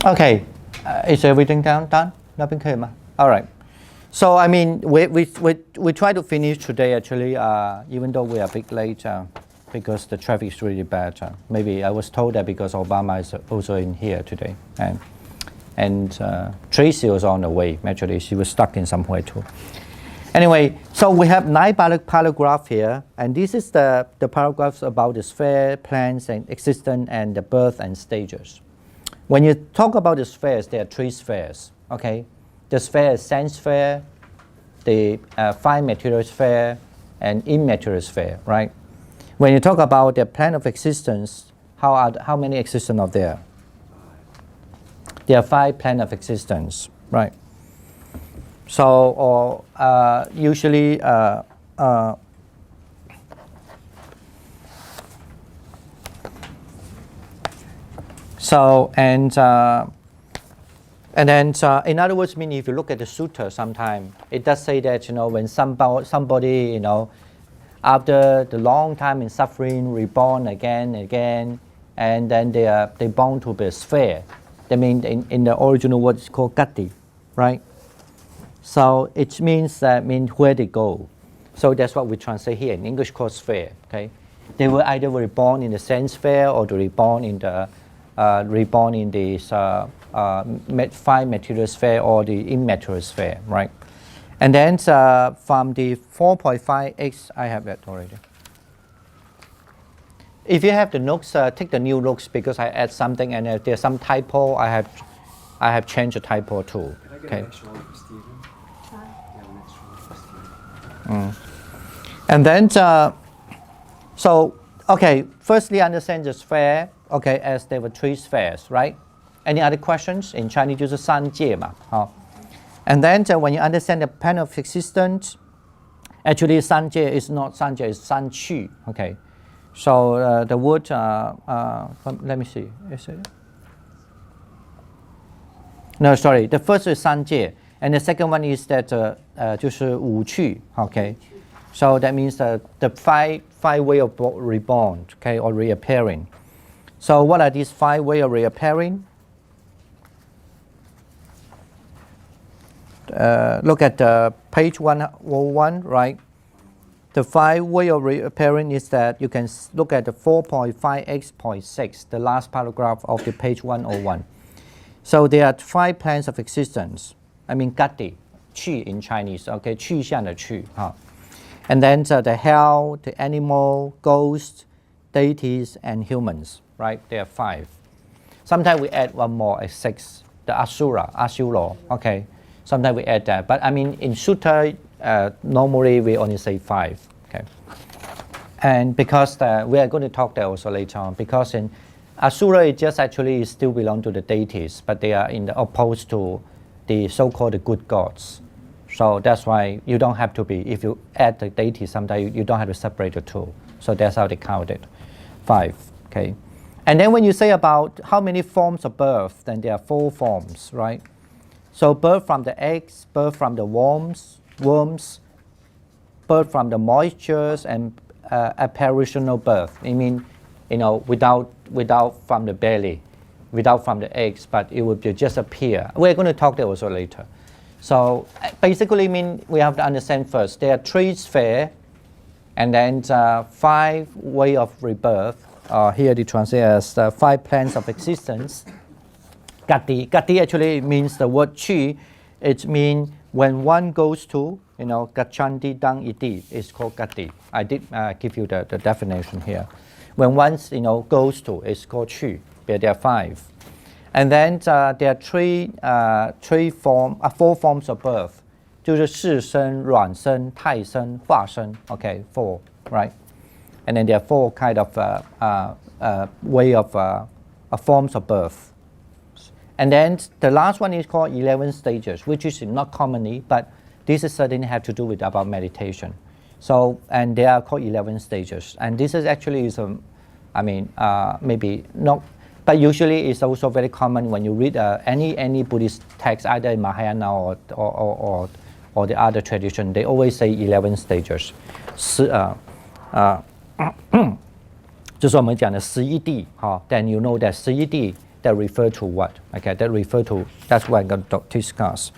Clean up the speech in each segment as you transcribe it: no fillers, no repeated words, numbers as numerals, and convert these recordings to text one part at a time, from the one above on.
Okay, is everything done? Nothing came up? All right. So I mean, we try to finish today actually, even though we are a bit late because the traffic is really bad. Maybe I was told that because Obama is also in here today, and Tracy was on the way. Actually, she was stuck in somewhere too. Anyway, so we have 9 paragraphs here, and this is the paragraphs about the sphere, plans, and existence, and the birth and stages. When you talk about the spheres, there are 3 spheres. Okay, the sphere is sense sphere, the fine material sphere, and immaterial sphere. Right. When you talk about the plan of existence, how many existence are there? There are 5 plans of existence. Right. So, usually, so and then in other words, mean if you look at the sutta, sometime it does say that when somebody after the long time in suffering, reborn again and again, and then they born to be a sphere. That means in the original word it's called gati, right? So it means where they go. So that's what we translate here in English called sphere. Okay, they were either reborn in the sense sphere or they reborn in the fine material sphere or the immaterial sphere, right? And then from the 4.5x, I have that already. If you have the notes, take the new notes because I add something and if there's some typo, I have changed the typo too. Okay. And then, so, okay, firstly understand the sphere, okay, as there were 3 spheres, right? Any other questions? In Chinese, 就是三界嘛. And then when you understand the plan of existence, actually 三界 is not 三界, it's 三趣, okay? So the word, let me see, is it? No, sorry, the first is 三界. And the second one is that 就是五趣, okay? So that means the 5 way of reborn, okay, or reappearing. So what are these 5 way of reappearing? Look at page 101, right? The 5 way of reappearing is that you can look at the 4.5x.6, the last paragraph of the page 101. So there are 5 plans of existence. I mean gati, qi in Chinese, okay, qi xian de qi. And then the hell, the animal, ghosts, deities, and humans, right? There are 5. Sometimes we add one more, 6, the asura, okay. Sometimes we add that, but I mean in sutta, normally we only say 5, okay. And because we are going to talk that also later on, because in asura it just actually still belong to the deities, but they are in the opposed to the so-called the good gods. So that's why you don't have to be, if you add the deity, sometimes you don't have to separate the 2. So that's how they count it, 5, okay. And then when you say about how many forms of birth, then there are 4 forms, right? So birth from the eggs, birth from the worms, birth from the moistures, and apparitional birth. I mean, without from the belly, without from the eggs, but it would just appear. We're going to talk that also later. So basically, mean we have to understand first there are 3 spheres, and then 5 way of rebirth. Here they translate as 5 plans of existence. Gati actually means the word chi. It means when one goes to, gachanti dang iti is called gati. I did give you the definition here. When one goes to, it's called chi. But there are 5. And then there are 4 forms of birth. 就是世生、卵生、胎生、化生. Okay, 4, right? And then there are 4 kind of way of forms of birth. And then the last one is called 11 stages, which is not commonly, but this is certainly have to do with about meditation. So, and they are called 11 stages. And this is actually maybe not, but usually it's also very common when you read any Buddhist text, either in Mahayana or the other tradition. They always say 11 stages. 就是我们讲的11地, then you know that 11地 that refer to what? Okay, that's what I'm going to discuss.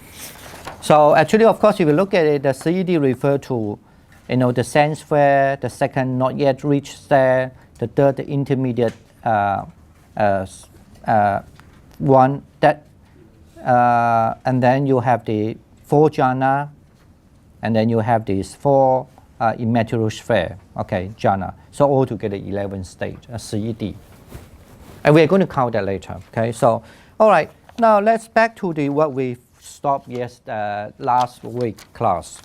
So actually, of course, if you look at it, the CED refer to, the sense sphere, the second not yet reached there, the third the intermediate one, that, and then you have the 4 jhana, and then you have these 4 immaterial sphere, okay, jhana. So altogether 11 stage, CED. And we're going to count that later, okay? So, all right, now let's back to what we stopped last week class.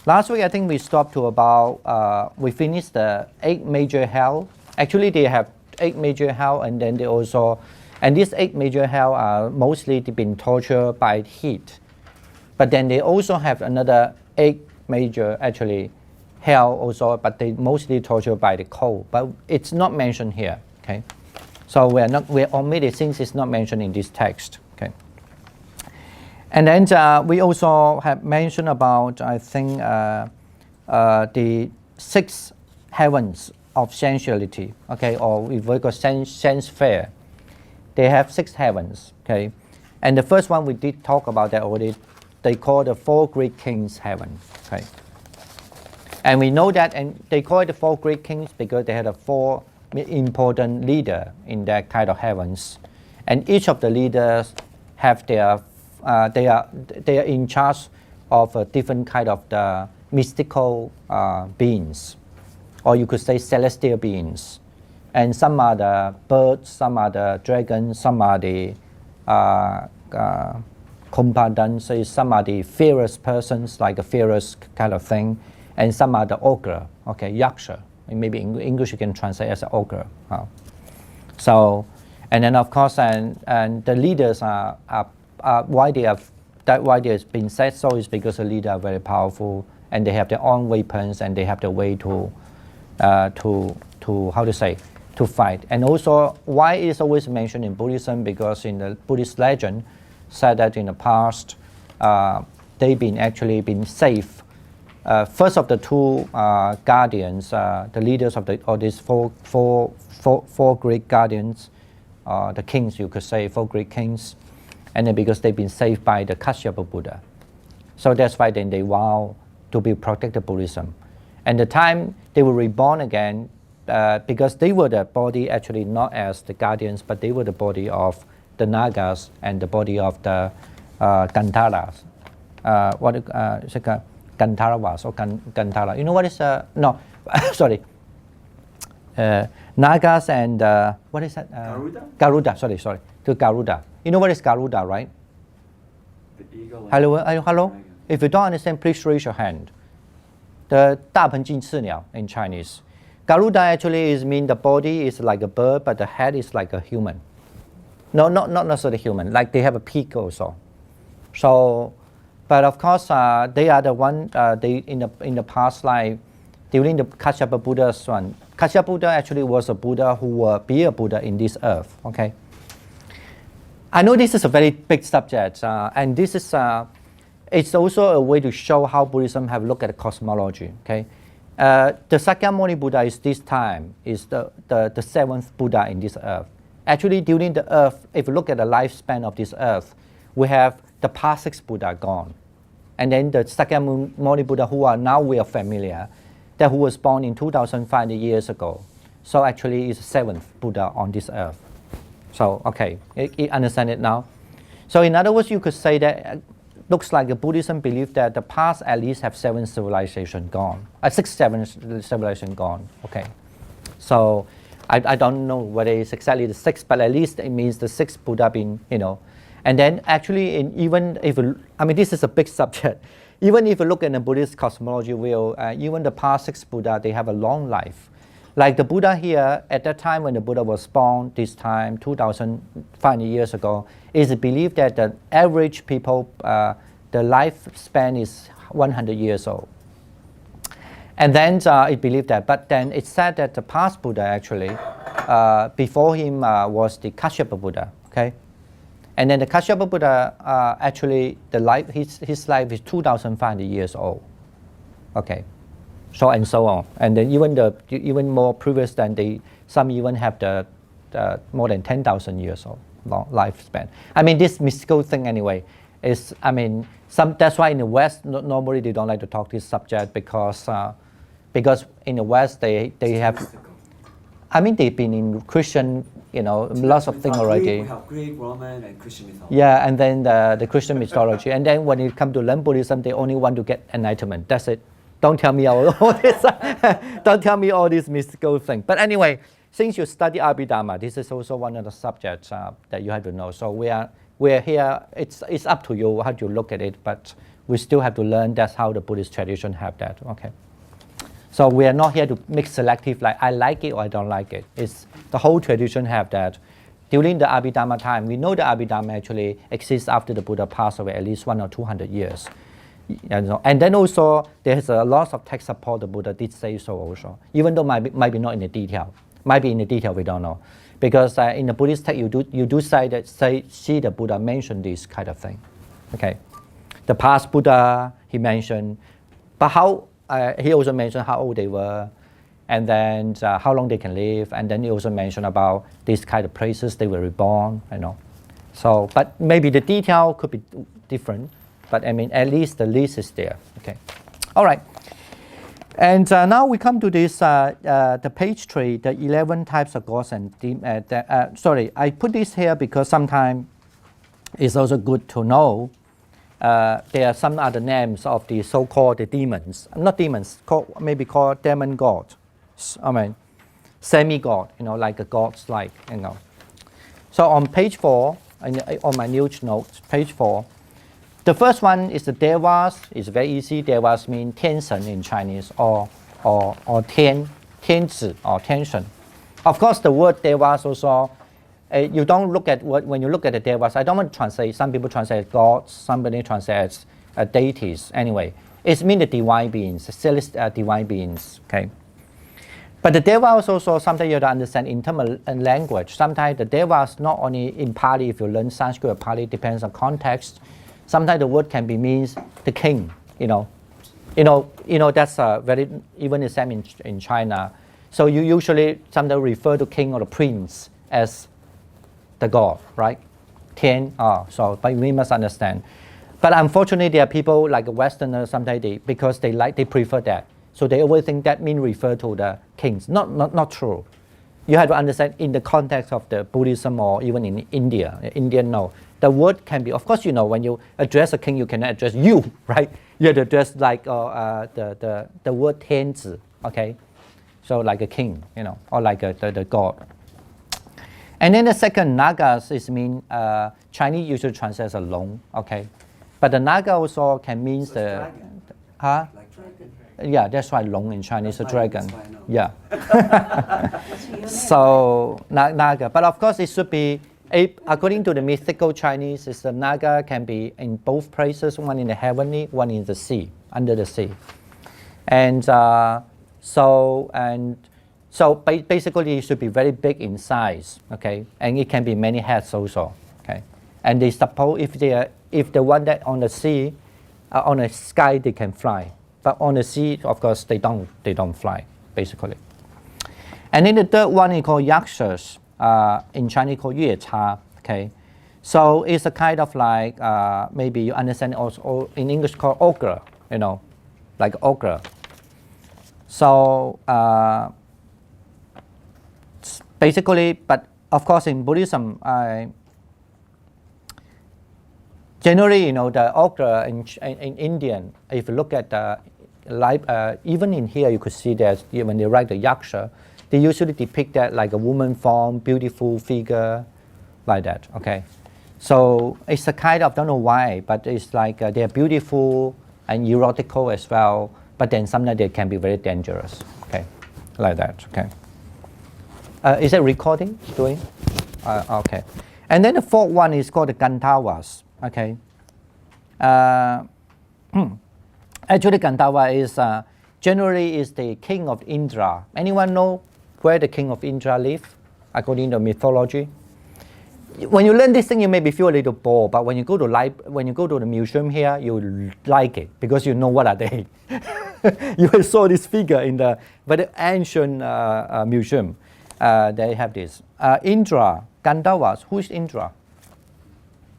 Last week, I think we stopped to about, we finished the 8 major hell. Actually, they have 8 major hell, and then they also, and these 8 major hell are mostly been tortured by heat. But then they also have another 8 major, actually, hell also, but they mostly tortured by the cold. But it's not mentioned here, okay? So we're omitted since it's not mentioned in this text, okay? And then we also have mentioned about, I think, the 6 heavens of sensuality, okay, or if we call sense sphere. They have 6 heavens, okay? And the first one we did talk about that already. They call the 4 Great Kings heaven, okay? And we know that, and they call it the 4 Great Kings because they had a 4 important leader in that kind of heavens, and each of the leaders have their they are in charge of a different kind of the mystical beings, or you could say celestial beings, and some are the birds, some are the dragons, some are the kumpadans, some are the fierce persons, like a fierce kind of thing, and some are the ogre, okay, yaksha. Maybe in English you can translate as an ogre. So, and then of course, and the leaders are why they have been said so is because the leaders are very powerful, and they have their own weapons, and they have the way to how to say, to fight. And also, why it is always mentioned in Buddhism, because in the Buddhist legend said that in the past they've actually been saved. First of the 2 guardians, the leaders of these four great guardians, the kings, you could say, 4 great kings, and then because they've been saved by the Kashyapa Buddha. So that's why then they vow to be protected Buddhism. And the time they were reborn again, because they were the body actually not as the guardians, but they were the body of the Nagas and the body of the Gandharas. Is it Gandharavas or Gandhara? You know what is no, sorry. Nagas and what is that? Garuda? Garuda. Sorry. To Garuda. You know what is Garuda, right? The eagle. Hello. If you don't understand, please raise your hand. The 大鹏金翅鸟 in Chinese. Garuda actually mean the body is like a bird, but the head is like a human. No, not necessarily human. Like they have a peak also. So, but of course, they are the one. They in the past life, during the Kashyapa Buddha's one. Kashyapa Buddha actually was a Buddha who will be a Buddha in this earth. Okay. I know this is a very big subject, and this is it's also a way to show how Buddhism have looked at cosmology. Okay. The Sakyamuni Buddha is this time is the 7th Buddha in this earth. Actually, during the earth, if you look at the lifespan of this earth, we have the past 6 Buddha gone, and then the Sakyamuni Buddha, who are now we are familiar, that who was born in 2,500 years ago. So actually, is the 7th Buddha on this earth. So okay, you understand it now. So in other words, you could say that looks like the Buddhism believe that the past at least have 7 civilizations gone, 7 civilizations gone. Okay, so I don't know whether it's exactly the 6th, but at least it means the 6th Buddha been, and then actually even if this is a big subject. Even if you look at the Buddhist cosmology, even the past 6 Buddha, they have a long life. Like the Buddha here, at that time when the Buddha was born, this time 2,500 years ago, is believed that the average people, the lifespan is 100 years old. And then it believed that, but then it's said that the past Buddha actually, before him was the Kashyapa Buddha, okay? And then the Kashyapa Buddha, actually, his life is 2,500 years old, okay? So and so on, and then even more previous than some even have the more than 10,000 years old. long lifespan. I mean, this mystical thing anyway is, I mean, that's why in the West normally they don't like to talk this subject because in the West they have, I mean, they've been in Christian, lots of things already. We have Greek, Roman, and Christian mythology. Yeah, and then the Christian mythology, and then when it comes to learn Buddhism, they only want to get enlightenment. That's it. Don't tell me all this. Don't tell me all these mystical things. But anyway, since you study Abhidharma, this is also one of the subjects that you have to know. So we're here. It's up to you how you look at it, but we still have to learn. That's how the Buddhist tradition have that. Okay. So we are not here to make selective, like I like it or I don't like it. It's the whole tradition have that. During the Abhidharma time, we know the Abhidharma actually exists after the Buddha passed away at least 100 or 200 years. And then also there's a lot of text support the Buddha did say so also, even though might be not in the detail. Might be in the detail, we don't know. Because in the Buddhist text you do see the Buddha mention this kind of thing. Okay. The past Buddha he mentioned, but how he also mentioned how old they were, and then how long they can live, and then he also mentioned about these kind of places they were reborn, So, but maybe the detail could be different, but I mean, at least the list is there, okay. All right, and now we come to this, the page 3, the 11 types of gods and sorry, I put this here because sometimes it's also good to know there are some other names of the so-called the demons, not demons, maybe called demon god. I mean, semi-god, like a gods like, So on page 4, on my new notes, page 4, the first one is the Devas. It's very easy. Devas mean 天神 in Chinese, or 天子 or 天神. Of course, the word Devas also. You don't look at when you look at the Devas. I don't want to translate. Some people translate gods. Somebody translates deities. Anyway, it means the divine beings, celestial divine beings. Okay. But the Devas also sometimes you have to understand in terms of language. Sometimes the Devas not only in Pali. If you learn Sanskrit or Pali, depends on context. Sometimes the word can be means the king. That's very even the same in China. So you usually sometimes refer to king or the prince as the god, right? But we must understand. But unfortunately, there are people like Westerners. Sometimes because they prefer that, so they always think that means refer to the kings. Not true. You have to understand in the context of the Buddhism or even in India. Indian no, the word can be. Of course, when you address a king, you cannot address you, right? You have to address like the word 天子, okay? So like a king, or like the god. And then the second, Nagas, is mean Chinese usually translates as long, okay? But the Naga also can mean the, huh? Like dragon. Yeah, that's why long in Chinese, a dragon. Yeah. What's So Naga, but of course it should be, according to the mythical Chinese, is the Naga can be in both places, one in the heavenly, one in the sea, under the sea. And so basically, it should be very big in size, okay, and it can be many heads also, okay. And they suppose if the one that on the sea, on the sky they can fly, but on the sea, of course, they don't fly, basically. And then the third one is called yakshas, in Chinese called 月叉, okay. So it's a kind of like maybe you understand also in English called ogre, like ogre. So. Basically, but of course in Buddhism, generally, the ogre in Indian, if you look at the life, even in here you could see that when they write the yaksha, they usually depict that like a woman form, beautiful figure, like that, okay? So it's a kind of, don't know why, but it's like they're beautiful and erotical as well, but then sometimes they can be very dangerous, okay? Like that, okay? Is it recording? Doing? Okay. And then the fourth one is called the Gandharvas. Okay. Actually, Gandharva is generally is the king of Indra. Anyone know where the king of Indra lives according to mythology? When you learn this thing, you maybe feel a little bored, but when you go to the museum here, you like it because you know what are they. You saw this figure in the very ancient museum. they have this. Indra, Gandharvas. Who is Indra?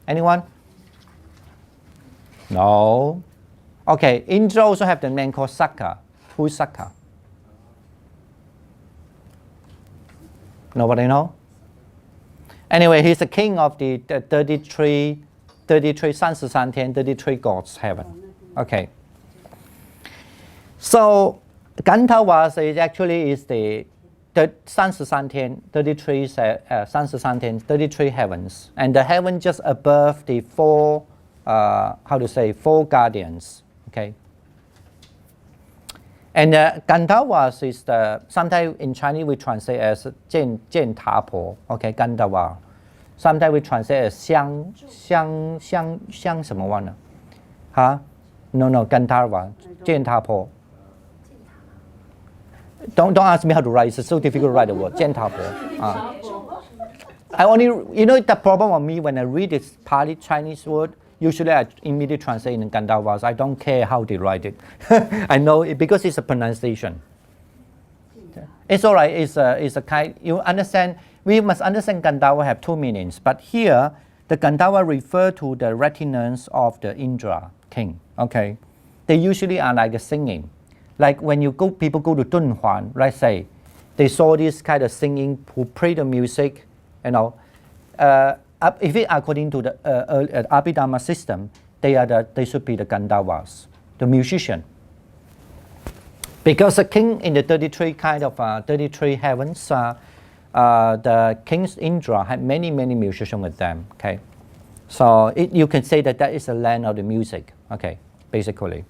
Anyone? No. Okay, Indra also have the man called Sakka. Who is Sakka? Nobody know? Anyway, he's the king of the 33 33 gods heaven. Okay. So Gandharvas is actually is the 33 33 heavens, and the heaven just above the four four guardians. Okay. And Gandharvas is sometimes in Chinese we translate as 见塔婆. Okay, Gandharva. Sometimes we translate as 香什么 one? Huh? No, Gandharva. 见塔婆. Don't ask me how to write. It's so difficult to write the word. 见塔婆. I only, the problem of me when I read this Pali Chinese word, usually I immediately translate in Gandharvas. I don't care how they write it. I know it because it's a pronunciation. It's all right. It's a kind. You understand? We must understand Gandharva have two meanings. But here, the Gandharva refer to the retinues of the Indra king. Okay, they usually are like a singing. Like when people go to Dunhuan, let's say, they saw this kind of singing who play the music. If it according to the Abhidharma system, they should be the Gandharvas, the musician. Because the king in the 33 33 heavens, the king's Indra had many musicians with them. Okay, so you can say that is the land of the music. Okay, basically,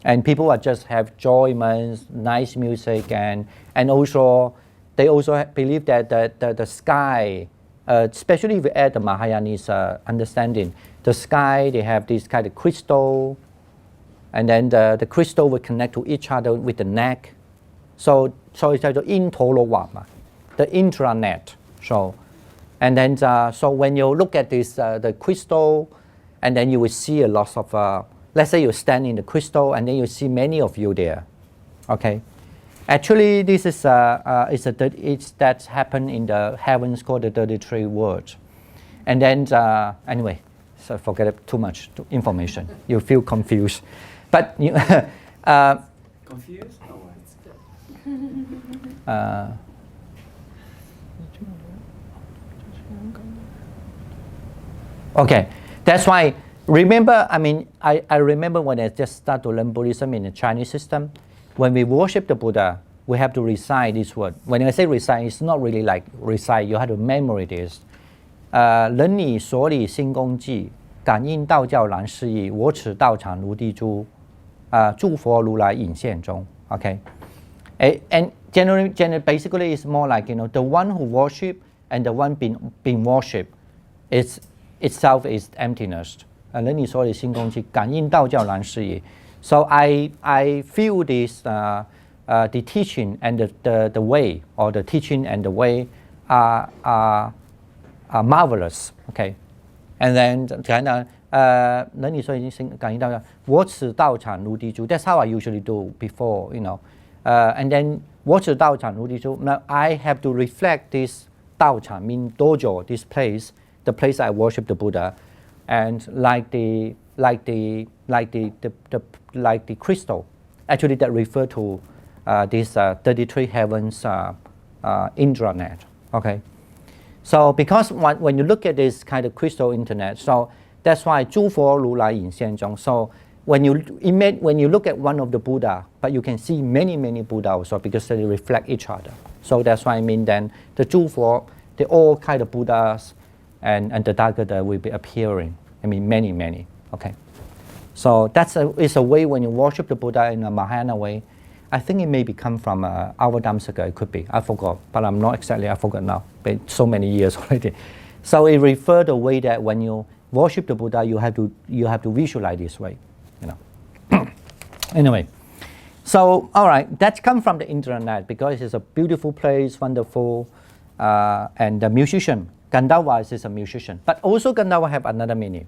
and people are just have enjoyments, nice music, and also they also believe that the sky. Especially if you add the Mahayanese understanding, the sky, they have this kind of crystal, and then the crystal will connect to each other with the neck. So it's like the intolowama, the intranet. So, and then so when you look at this the crystal, and then you will see a lot of let's say you stand in the crystal, and then you see many of you there. Okay. Actually, this is that's happened in the heavens called the 33 worlds. And then, anyway, so forget it, too much information. You feel confused. But you Confused? Oh, it's good. Okay, that's why, remember, I remember when I just started to learn Buddhism in the Chinese system, when we worship the Buddha, we have to recite this word. When I say recite, it's not really like recite. You have to memorize this. 人你所理心功记，感应道教然示意，我此道场如地珠，诸佛如来隐现中. Okay, and generally, basically, it's more like the one who worship and the one being worshipped, itself is emptiness. 人你所理心功记，感应道教然示意. So I feel this the teaching and the way, or the teaching and the way are marvelous. Okay, and then 人你所已经感应到了，我此道场如地珠. That's how I usually do before, and then 我此道场如地珠. Now I have to reflect this 道场 mean dojo, this place, the place I worship the Buddha, and like the crystal, actually that refer to this 33 heavens intranet. Okay, so because when you look at this kind of crystal internet, so that's why 诸佛如来隐现中. So when you look at one of the Buddha, but you can see many Buddha also because they reflect each other. So that's why then the 诸佛, the all kind of Buddhas and the Tathagata will be appearing. Many. Okay. So it's a way when you worship the Buddha in a Mahayana way. I think it may come from Avadamsaka, it could be. I forgot, but I'm not exactly, I forgot now. Been so many years already. So it refers the way that when you worship the Buddha, you have to visualize this way. Anyway, so all right, that comes from the internet because it's a beautiful place, wonderful, and the musician, Gandharva is a musician. But also Gandharva have another meaning.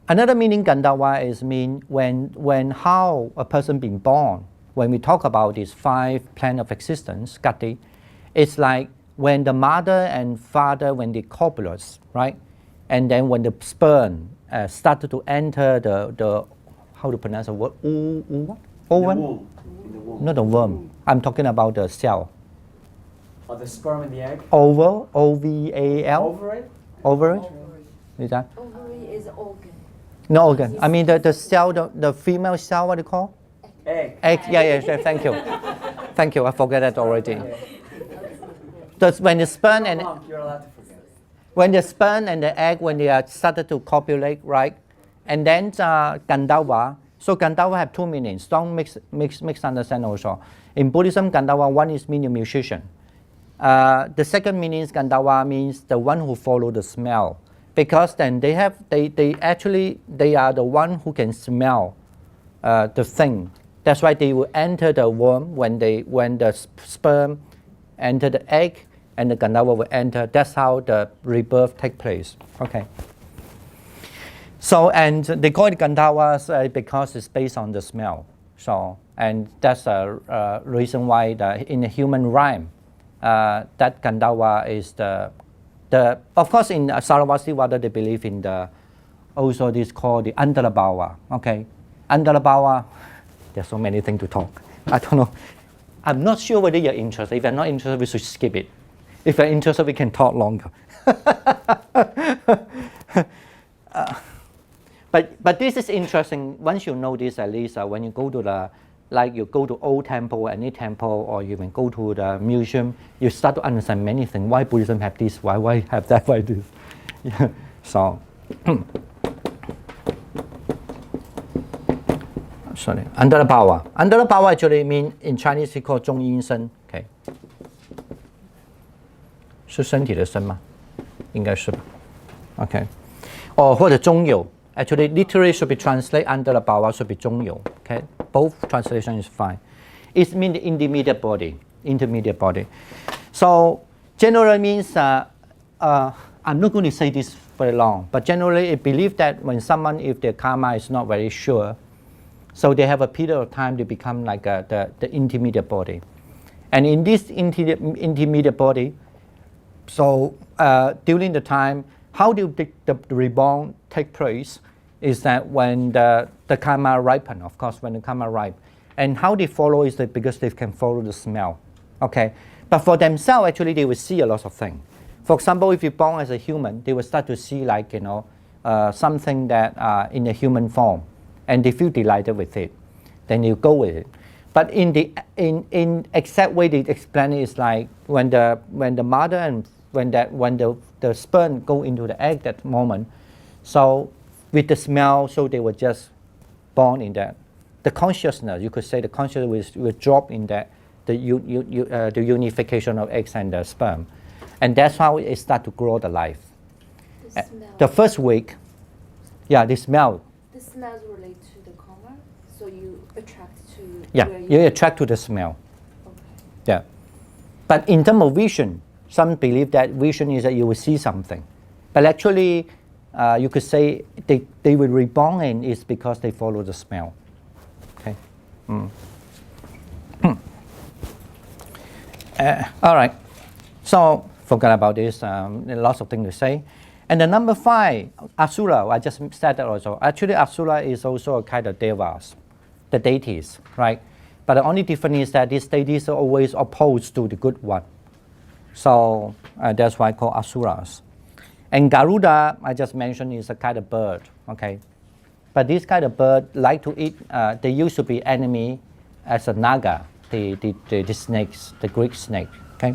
Another meaning Gandharva is when how a person being born. When we talk about these 5 plane of existence, Gati, It's like when the mother and father, when they copulate, right? And then when the sperm started to enter the how to pronounce the word? What? Ovum? In the womb. Not the worm. I'm talking about the cell. Oh, the sperm and the egg? Oval, O-V-A-L. Ovary? Ovary? Is that? Ovary is organ. No organ. I mean the cell, the female cell, what do you call? Egg. Egg. Yeah, sure. Thank you. Thank you. I forgot that already. When the sperm and Monk, you're allowed to forget. when the sperm and the egg, when they are started to copulate, right? And then Gandharva. So Gandharva have two meanings. Don't misunderstand also. In Buddhism, Gandharva, one is meaning musician. The second meaning is Gandharva means the one who follow the smell, because then they are the one who can smell the thing. That's why they will enter the womb when the sperm enter the egg and the Gandharva will enter. That's how the rebirth takes place. Okay. So and they call it Gandharvas because it's based on the smell. So and that's a reason why in the human rhyme that Gandharva is the of course in Saravastivada they believe in also this called the Antarabhava. Okay, Antarabhava. There's so many things to talk. I don't know. I'm not sure whether you're interested. If you're not interested, we should skip it. If you're interested, we can talk longer. But this is interesting. Once you know this, at least when you go to you go to old temple, any temple, or you can go to the museum, you start to understand many things. Why Buddhism have this? Why have that? Why this? Yeah. So, sorry. Under the power. Under the power actually mean in Chinese we call 中阴身. Okay. 是身体的身吗？应该是吧。Okay. 或者中有。Actually, literally should be translated under the power should be 中有. Okay, both translation is fine. It means the intermediate body. So generally means I'm not going to say this very long, but generally it believe that when someone, if their karma is not very sure, so they have a period of time to become like the intermediate body, and in this intermediate body, so during the time. How do the reborn take place is that when the karma ripen, of course, when the karma ripe. And how they follow is that because they can follow the smell. Okay? But for themselves, actually, they will see a lot of things. For example, if you're born as a human, they will start to see something that in a human form. And they feel delighted with it. Then you go with it. But in exact way they explain it is like when the mother and when the sperm go into the egg that moment, so with the smell, so they were just born in that. The consciousness, you could say the consciousness will drop in that, the unification of eggs and the sperm. And that's how it start to grow the life. The smell. The first week, the smell. The smells relate to the karma, so you attract to. Yeah, where you attract to the smell. Okay. Yeah. But in terms of vision, some believe that vision is that you will see something. But actually, you could say they will reborn in is because they follow the smell. Okay. All right. So forget about this. Lots of things to say. And the number 5, Asura. I just said that also. Actually, Asura is also a kind of devas, the deities, right? But the only difference is that these deities are always opposed to the good one. So that's why called Asuras. And Garuda, I just mentioned, is a kind of bird. Okay. But this kind of bird like to eat. They used to be enemy as a naga, the snakes, the Greek snake. Okay.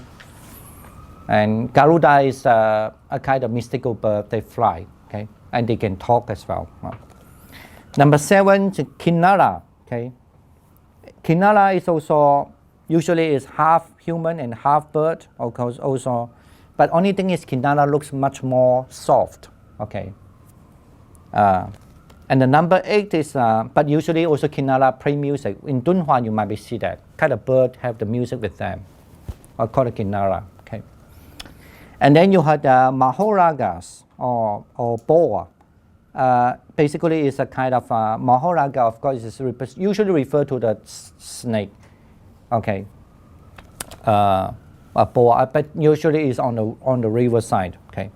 And Garuda is a kind of mystical bird. They fly. Okay. And they can talk as well. Number 7, Kinnara. Okay. Kinnara is also usually is half human and half bird. Of course, also. But only thing is Kinnara looks much more soft. Okay. And the number 8 is, but usually also Kinnara play music. In Dunhuan, you might see that. Kind of bird have the music with them. Or called Kinnara. Okay. And then you have the Mahoragas or boa. Basically, it's a kind of Mahoraga, of course, is usually referred to the snake. Okay. but usually it's on the river side. Okay,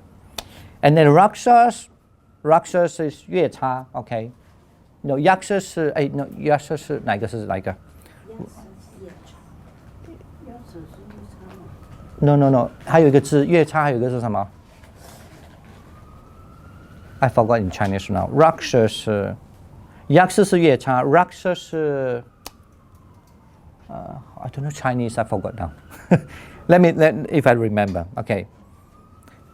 and then Rakshas is 月叉 Okay, no Yaksha 是no Yaksha 是哪个是哪个 ？No， 还有一个字月叉，还有一个是什么 ？I forgot in Chinese now. Raksha 是 Yaksha 是月叉 Raksha 是I don't know Chinese. I forgot now. Let if I remember. Okay.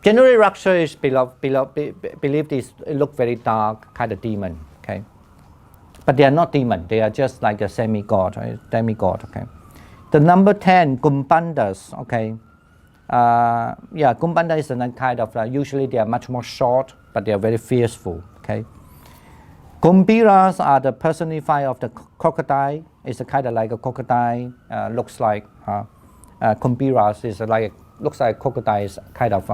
Generally, Raksha is believed is look very dark, kind of demon. Okay, but they are not demon. They are just like a demigod. Okay. The number 10, Gumbandas. Okay. Gumbanda is another kind of. Usually they are much more short, but they are very fearful. Okay. Gumbiras are the personified of the crocodile. It's a kind of like a crocodile. Looks like Gumbiras is looks like crocodile's kind of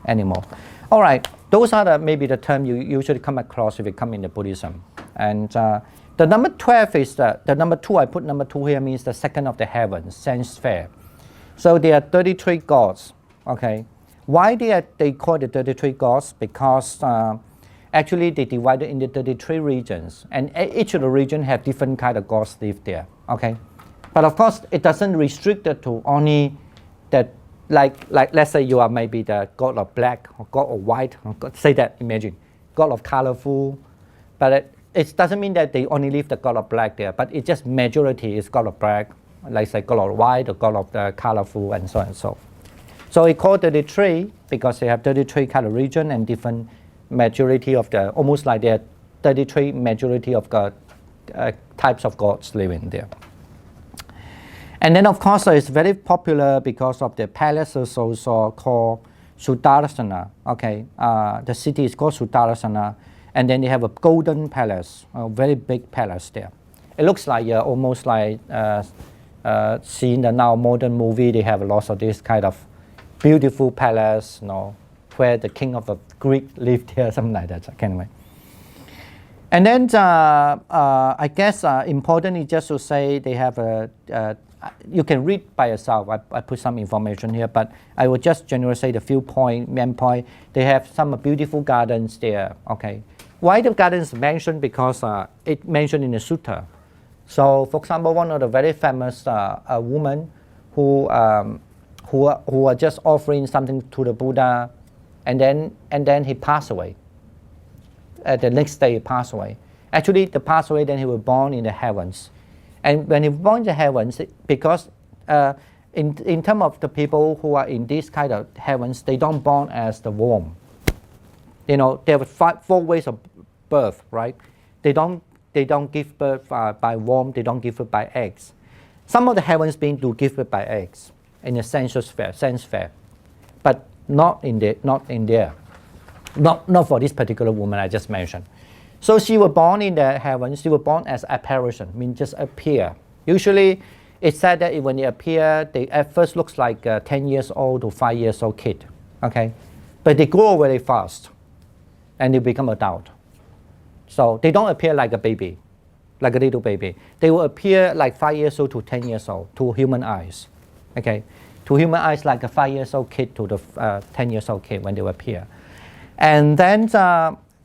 animal. All right, those are maybe the term you usually come across if you come into Buddhism. And the number 12 is the number 2. I put number 2 here means the second of the heavens, sense sphere. So there are 33 gods. Okay, why they call it 33 gods? Because actually they divided into 33 regions, and each of the region have different kind of gods live there. Okay, but of course it doesn't restrict it to only that. Like let's say you are maybe the god of black or god of white. Or god, say that, imagine god of colorful, but it doesn't mean that they only leave the god of black there. But it just majority is god of black, like say god of white or god of the colorful and so on and so. So it called 33 because they have 33 kind of region and different majority of the almost like there are 33 majority of god types of gods living there. And then of course it's very popular because of the palaces also called Sudarsana. Okay, the city is called Sudarsana, and then they have a golden palace, a very big palace there. It looks like almost like seen the now modern movie. They have lots of this kind of beautiful palace, where the king of the Greek lived there, something like that. Anyway. And then I guess important is just to say they have you can read by yourself. I put some information here, but I will just generally say the main point. They have some beautiful gardens there. Okay, why the gardens mentioned? Because it mentioned in the sutta. So, for example, one of the very famous woman who are just offering something to the Buddha, and then he passed away. The next day he passed away. Actually, the passed away, then he was born in the heavens. And when he was born in the heavens, because in terms of the people who are in this kind of heavens, they don't born as the worm. There are 4 ways of birth, right? They don't give birth by worm. They don't give birth by eggs. Some of the heavens beings do give birth by eggs in the sense sphere, but not in there. Not for this particular woman I just mentioned. So she was born in the heavens. She was born as apparition, means just appear. Usually, it's said that when they appear, they at first looks like a 10 years old to 5 years old kid. Okay, but they grow very fast, and they become adult. So they don't appear like a baby, like a little baby. They will appear like 5 years old to 10 years old to human eyes. Okay, to human eyes like a 5 years old kid to the 10 years old kid when they will appear. And then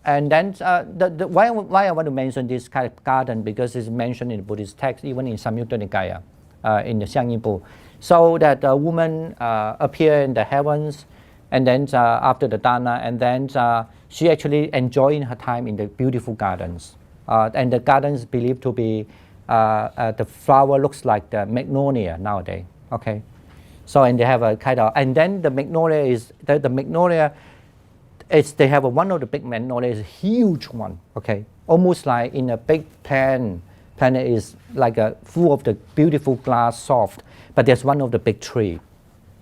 why I want to mention this kind of garden, because it's mentioned in the Buddhist text, even in Samyutta Nikaya, in the Xiangyibu. So that a woman appear in the heavens, and then after the dana, and then she actually enjoying her time in the beautiful gardens. And the gardens believed to be the flower looks like the magnolia nowadays. Okay, so and they have a kind of, and then the magnolia is the magnolia. They have one of the big magnolias, a huge one, okay? Almost like in a big planet is like full of the beautiful glass, soft, but there's one of the big tree,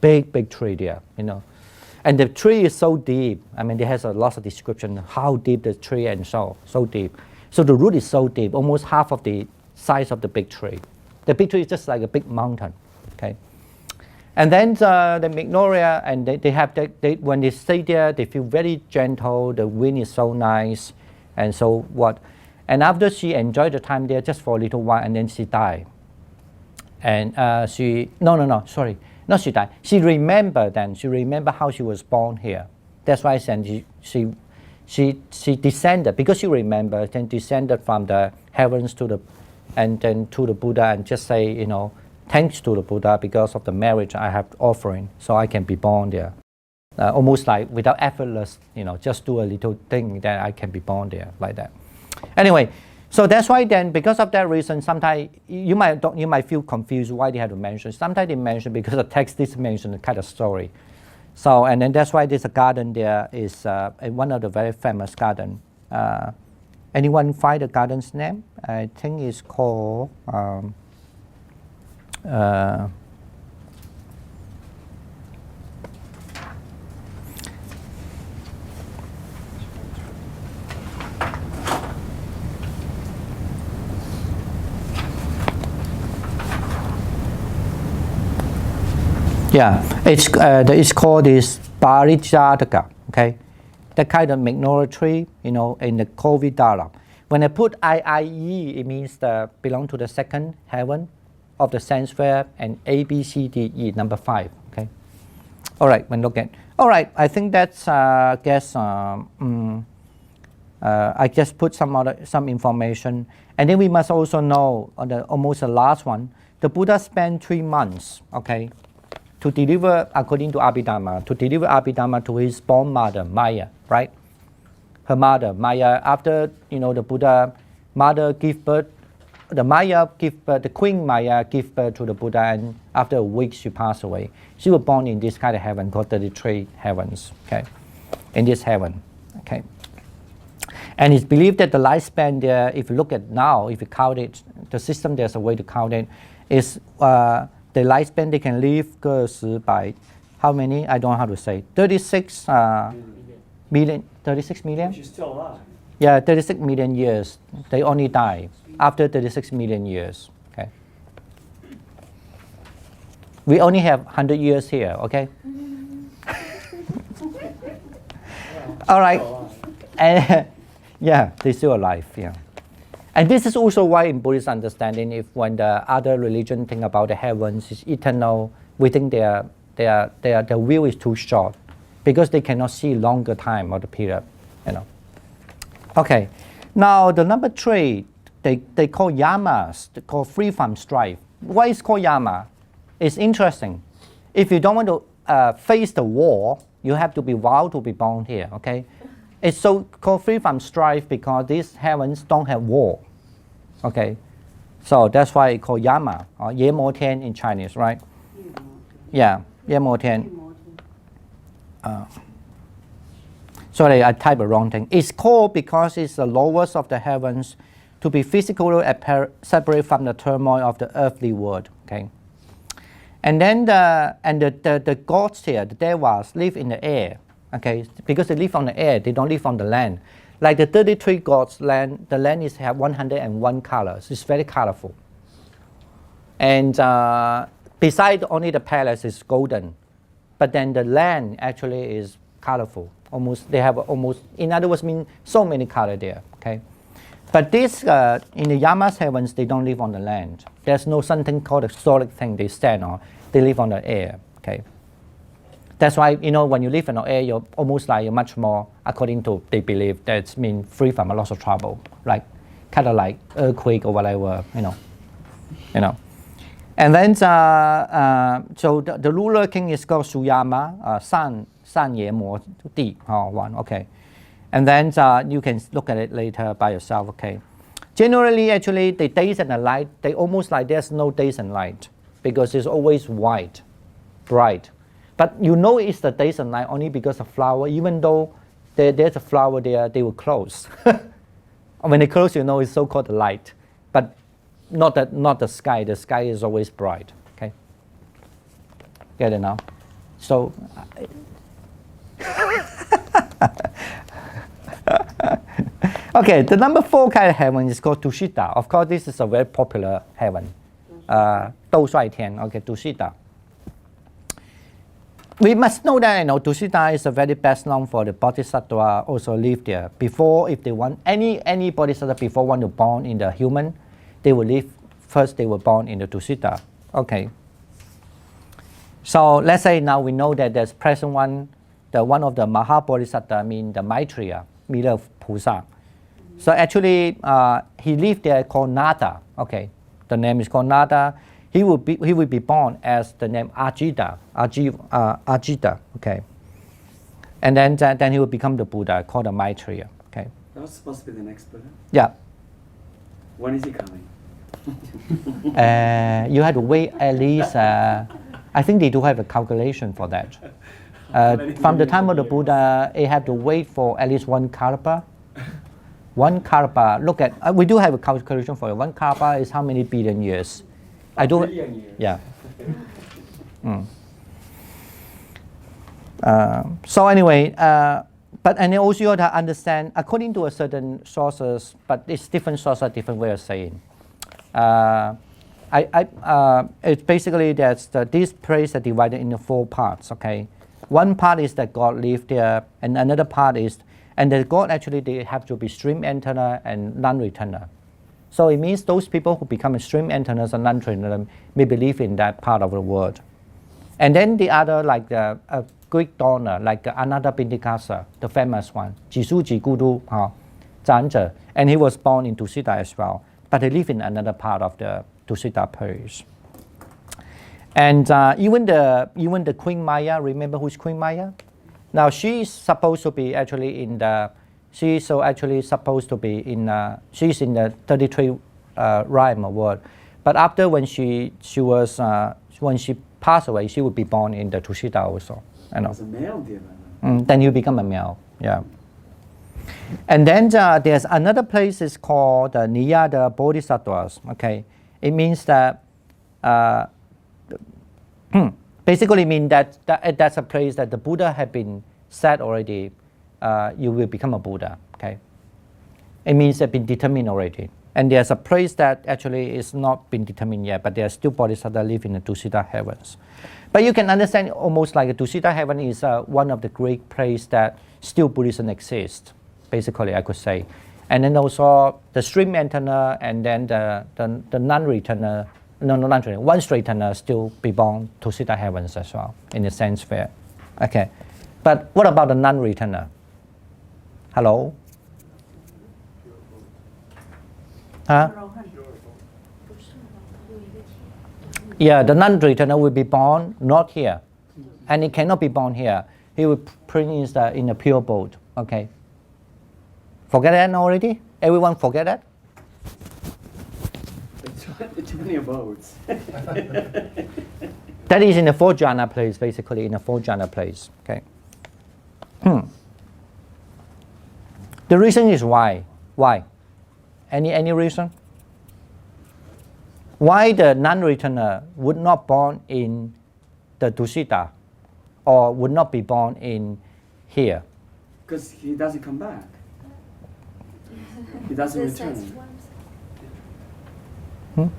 big tree there, And the tree is so deep. I mean, there has a lot of description how deep the tree and so deep. So the root is so deep, almost half of the size of the big tree. The big tree is just like a big mountain, okay? And then the magnolia, and when they stay there, they feel very gentle. The wind is so nice, and so what. And after she enjoyed the time there just for a little while, and then she died. And Not she died. She remembered then. She remembered how she was born here. That's why she descended, because she remembered, then descended from the heavens to the, and then to the Buddha, and just say, you know, thanks to the Buddha because of the marriage I have offering, so I can be born there. Almost like without effortless, you know, just do a little thing that I can be born there, like that. Anyway, so that's why then, because of that reason, sometimes you might feel confused why they have to mention. Sometimes they mention because the text is mentioned a kind of story. So, and then that's why there's a garden there is one of the very famous garden. Anyone find the garden's name? I think it's called yeah, it's called this Parijataka, okay? That kind of magnolia tree, you know, in the Kovidara. When I put IIE, it means the belong to the second heaven of the sense sphere, and A, B, C, D, E, number 5, okay? All right, when look at, all right, I think that's, I just put some information. And then we must also know, on the almost the last one, the Buddha spent 3 months, okay, to deliver, according to Abhidharma, to deliver Abhidharma to his born mother, Maya, right? Her mother, Maya, after, you know, the Buddha mother give birth, the Maya give birth, the Queen Maya give birth to the Buddha, and after a week she passed away. She was born in this kind of heaven called 33 heavens, okay? In this heaven, okay? And it's believed that the lifespan there, if you look at now, if you count it, the system, there's a way to count it, is the lifespan they can live goes by how many? I don't know how to say. 36 million. 36 million? She's still alive. Yeah, 36 million years. They only die after 36 million years. Okay. We only have 100 years here. Okay. All right. And yeah, they're still alive. Yeah. And this is also why in Buddhist understanding, if when the other religion think about the heavens is eternal, we think their will is too short, because they cannot see longer time or the period, you know. Okay, now the number 3, they call yamas, they call free from strife. Why is called yama? It's interesting. If you don't want to face the war, you have to be vowed to be born here. Okay, it's so called free from strife because these heavens don't have war. Okay, so that's why it's called Yama or Ye Mo Tian in Chinese, right? Yeah, Ye Mo Tian. Sorry, I typed the wrong thing. It's called because it's the lowest of the heavens, to be physically separate from the turmoil of the earthly world. Okay, and then the gods here, the devas, live in the air. Okay, because they live on the air, they don't live on the land. Like the 33 gods land, the land is have 101 colors. It's very colorful. And besides only the palace is golden, but then the land actually is colorful. Almost, they have almost, in other words, mean so many colors there. Okay, but this in the Yamas heavens, they don't live on the land. There's no something called a solid thing they stand on. They live on the air. Okay. That's why, you know, when you live in the air, you're almost like you're much more, according to they believe, that's mean free from a lot of trouble, like kind of like earthquake or whatever, you know. And then so the ruler king is called Suyama, San Ye Mo Di, one, okay. And then you can look at it later by yourself, okay. Generally, actually, the days and the night, they almost like there's no days and night because it's always white, bright. But you know it's the days and night only because of flower. Even though there's a flower there, they will close. When they close, you know it's so-called light. But not the sky. The sky is always bright. Okay. Get it now? So. Okay, the number 4 kind of heaven is called Tushita. Of course, this is a very popular heaven. Dou Shuai Tian. Okay, Tushita. We must know that, you know, Tushita is the very best known for the Bodhisattva also live there. Before, if they want, any Bodhisattva before want to born in the human, they will live, first they were born in the Tushita. Okay. So let's say now we know that there's present one, the one of the Maha Bodhisattva, the Maitreya, middle Pusa. So actually, he lived there called Nyada. Okay, the name is called Nyada. He will be born as the name Ajita. Okay, and then he will become the Buddha called the Maitreya. Okay. That was supposed to be the next Buddha. Yeah. When is he coming? You have to wait at least. I think they do have a calculation for that. From the time of the Buddha, they have to wait for at least one kalpa. One kalpa. Look at. We do have a calculation for it. One kalpa is how many billion years? I do. Billion years. Yeah. So anyway, and also you have to understand, according to a certain sources, but it's different sources, different way of saying. It's basically that these places are divided into 4 parts. Okay, one part is that God lived there, and another part is, and the God actually they have to be stream enterer and non-returner. So it means those people who become stream enterers and non-returner may believe in that part of the world. And then the other, like the Greek donor, like Ananda Pindikasa, the famous one, Jisu Jigudu Zhangzhe, and he was born in Tusita as well, but he lived in another part of the Tusita place. And even the Queen Maya, remember who's Queen Maya? Now she's supposed to be actually in the, she's supposed to be in, she's in the 33 rhyme world, but after when she passed away, she would be born in the Tusita also. As a male demon. Then you become a male, yeah. And then there's another place is called the Nyada Bodhisattvas. Okay, it means that basically mean that that's a place that the Buddha had been said already. You will become a Buddha. Okay, it means it's been determined already. And there's a place that actually is not been determined yet, but there are still bodhisattvas live in the Tusita heavens. But you can understand almost like a Tusita heaven is one of the great places that still Buddhism exists, basically I could say. And then also the stream enterer and then the non-returner, non-returner, one returner still be born Tusita heavens as well, in a sense where. Okay, but what about the non-returner? Hello? Huh? Yeah, the non-returner will be born not here, and it cannot be born here. He will prince in a pure boat. Okay. Forget that already? Everyone forget that? Too many boats. That is in the 4 jhana place, basically in the 4 jhana place. Okay. The reason is why? Why? Any reason? Why the non-returner would not born in the Tusita or would not be born in here? Because he doesn't come back. He doesn't return.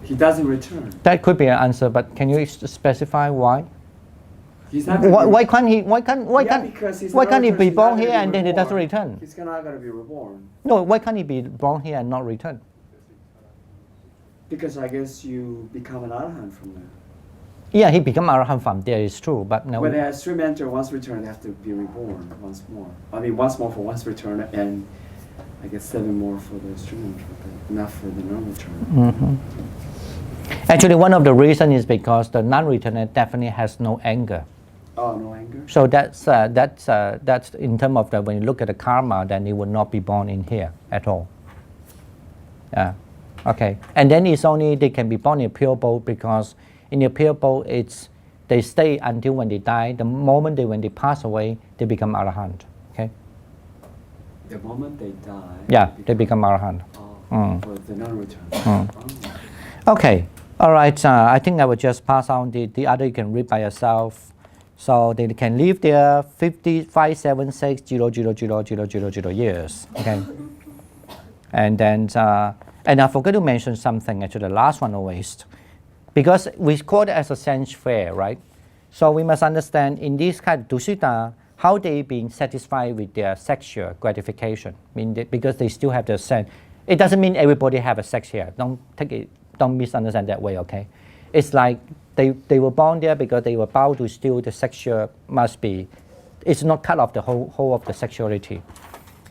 He doesn't return. That could be an answer, but can you specify why? He's not Why can't he? Why can't he be born here and then he doesn't return? He's not going to be reborn. No, why can't he be born here and not return? Because I guess you become an arahant from there. Yeah, he become arahant from there. It's true, but no. When a stream enter once return, they have to be reborn once more. I mean, once more for once return, and I guess 7 more for the stream enter, but not for the non-return. Actually, one of the reasons is because the non-returner definitely has no anger. Oh, no anger. So that's in terms of when you look at the karma, then he would not be born in here at all. Yeah. Okay. And then it's only they can be born in a pure boat because in a pure boat they stay until when they die. The moment when they pass away, they become arahant. Okay. The moment they die. Yeah, they become arahant. For the non-return. Okay. All right. I think I will just pass on the other. You can read by yourself. So they can live there 5,760,000 years. Okay. And then and I forgot to mention something. Actually, the last one always, because we call it as a sense fair, right? So we must understand in this kind of Tusita how they being satisfied with their sexual gratification. Because they still have the sense. It doesn't mean everybody have a sex here. Don't misunderstand that way, okay? It's like they were born there because they were bound to steal the sexual, must be, it's not cut off the whole of the sexuality.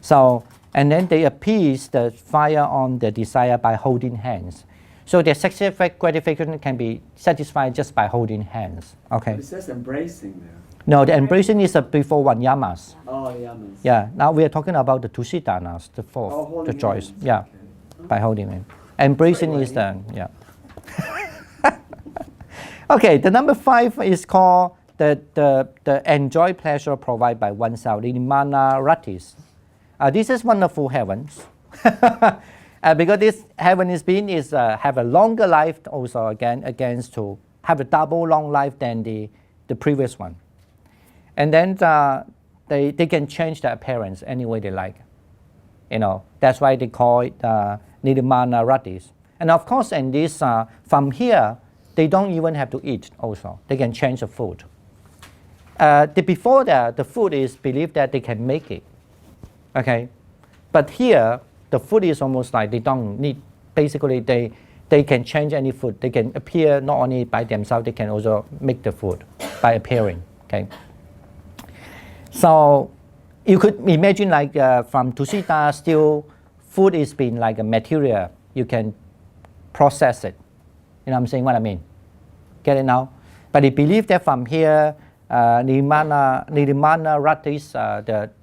So, and then they appease the fire on the desire by holding hands. So their sexual gratification can be satisfied just by holding hands. Okay. It says embracing there. No, the embracing is before one yamas. Oh, the yamas. Yeah. Now we are talking about the tusidanas, the fourth, the holding choice. hands. Yeah, Okay. by holding hand. Embracing is the yeah. Okay. The number 5 is called the enjoy pleasure provided by oneself. Nirmana ratis. This is wonderful heavens. Because this heaven is have a longer life also against to have a double long life than the previous one. And then they can change their appearance any way they like. You know, that's why they call it Nirmana ratis. And of course, in this from here, they don't even have to eat also. They can change the food. Before that, the food is believed that they can make it. Okay, but here the food is almost like they don't need. Basically, they can change any food. They can appear not only by themselves, they can also make the food by appearing. Okay. So you could imagine like from Tusita still food is being like a material. You can process it. You know what I'm saying? What I mean? Get it now? But they believe that from here, Nirmana ratis,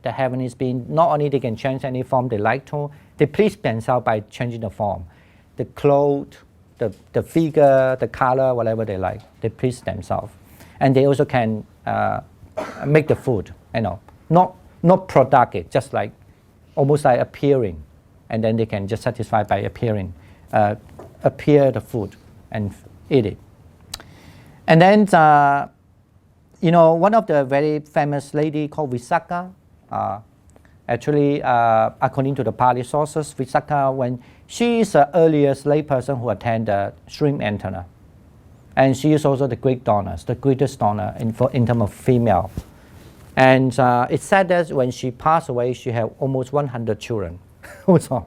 the heavenly being, not only they can change any form they like to, they please themselves by changing the form. The clothes, the figure, the color, whatever they like, they please themselves. And they also can make the food, you know, not product it, just like almost like appearing. And then they can just satisfy by appearing, appear the food and eat it. And then, you know, one of the very famous lady called Visakha, actually, according to the Pali sources, Visakha, when she is the earliest layperson who attended Shrimp Antenna. And she is also the great donor, the greatest donor in terms of female. And it's said that when she passed away, she had almost 100 children. Also.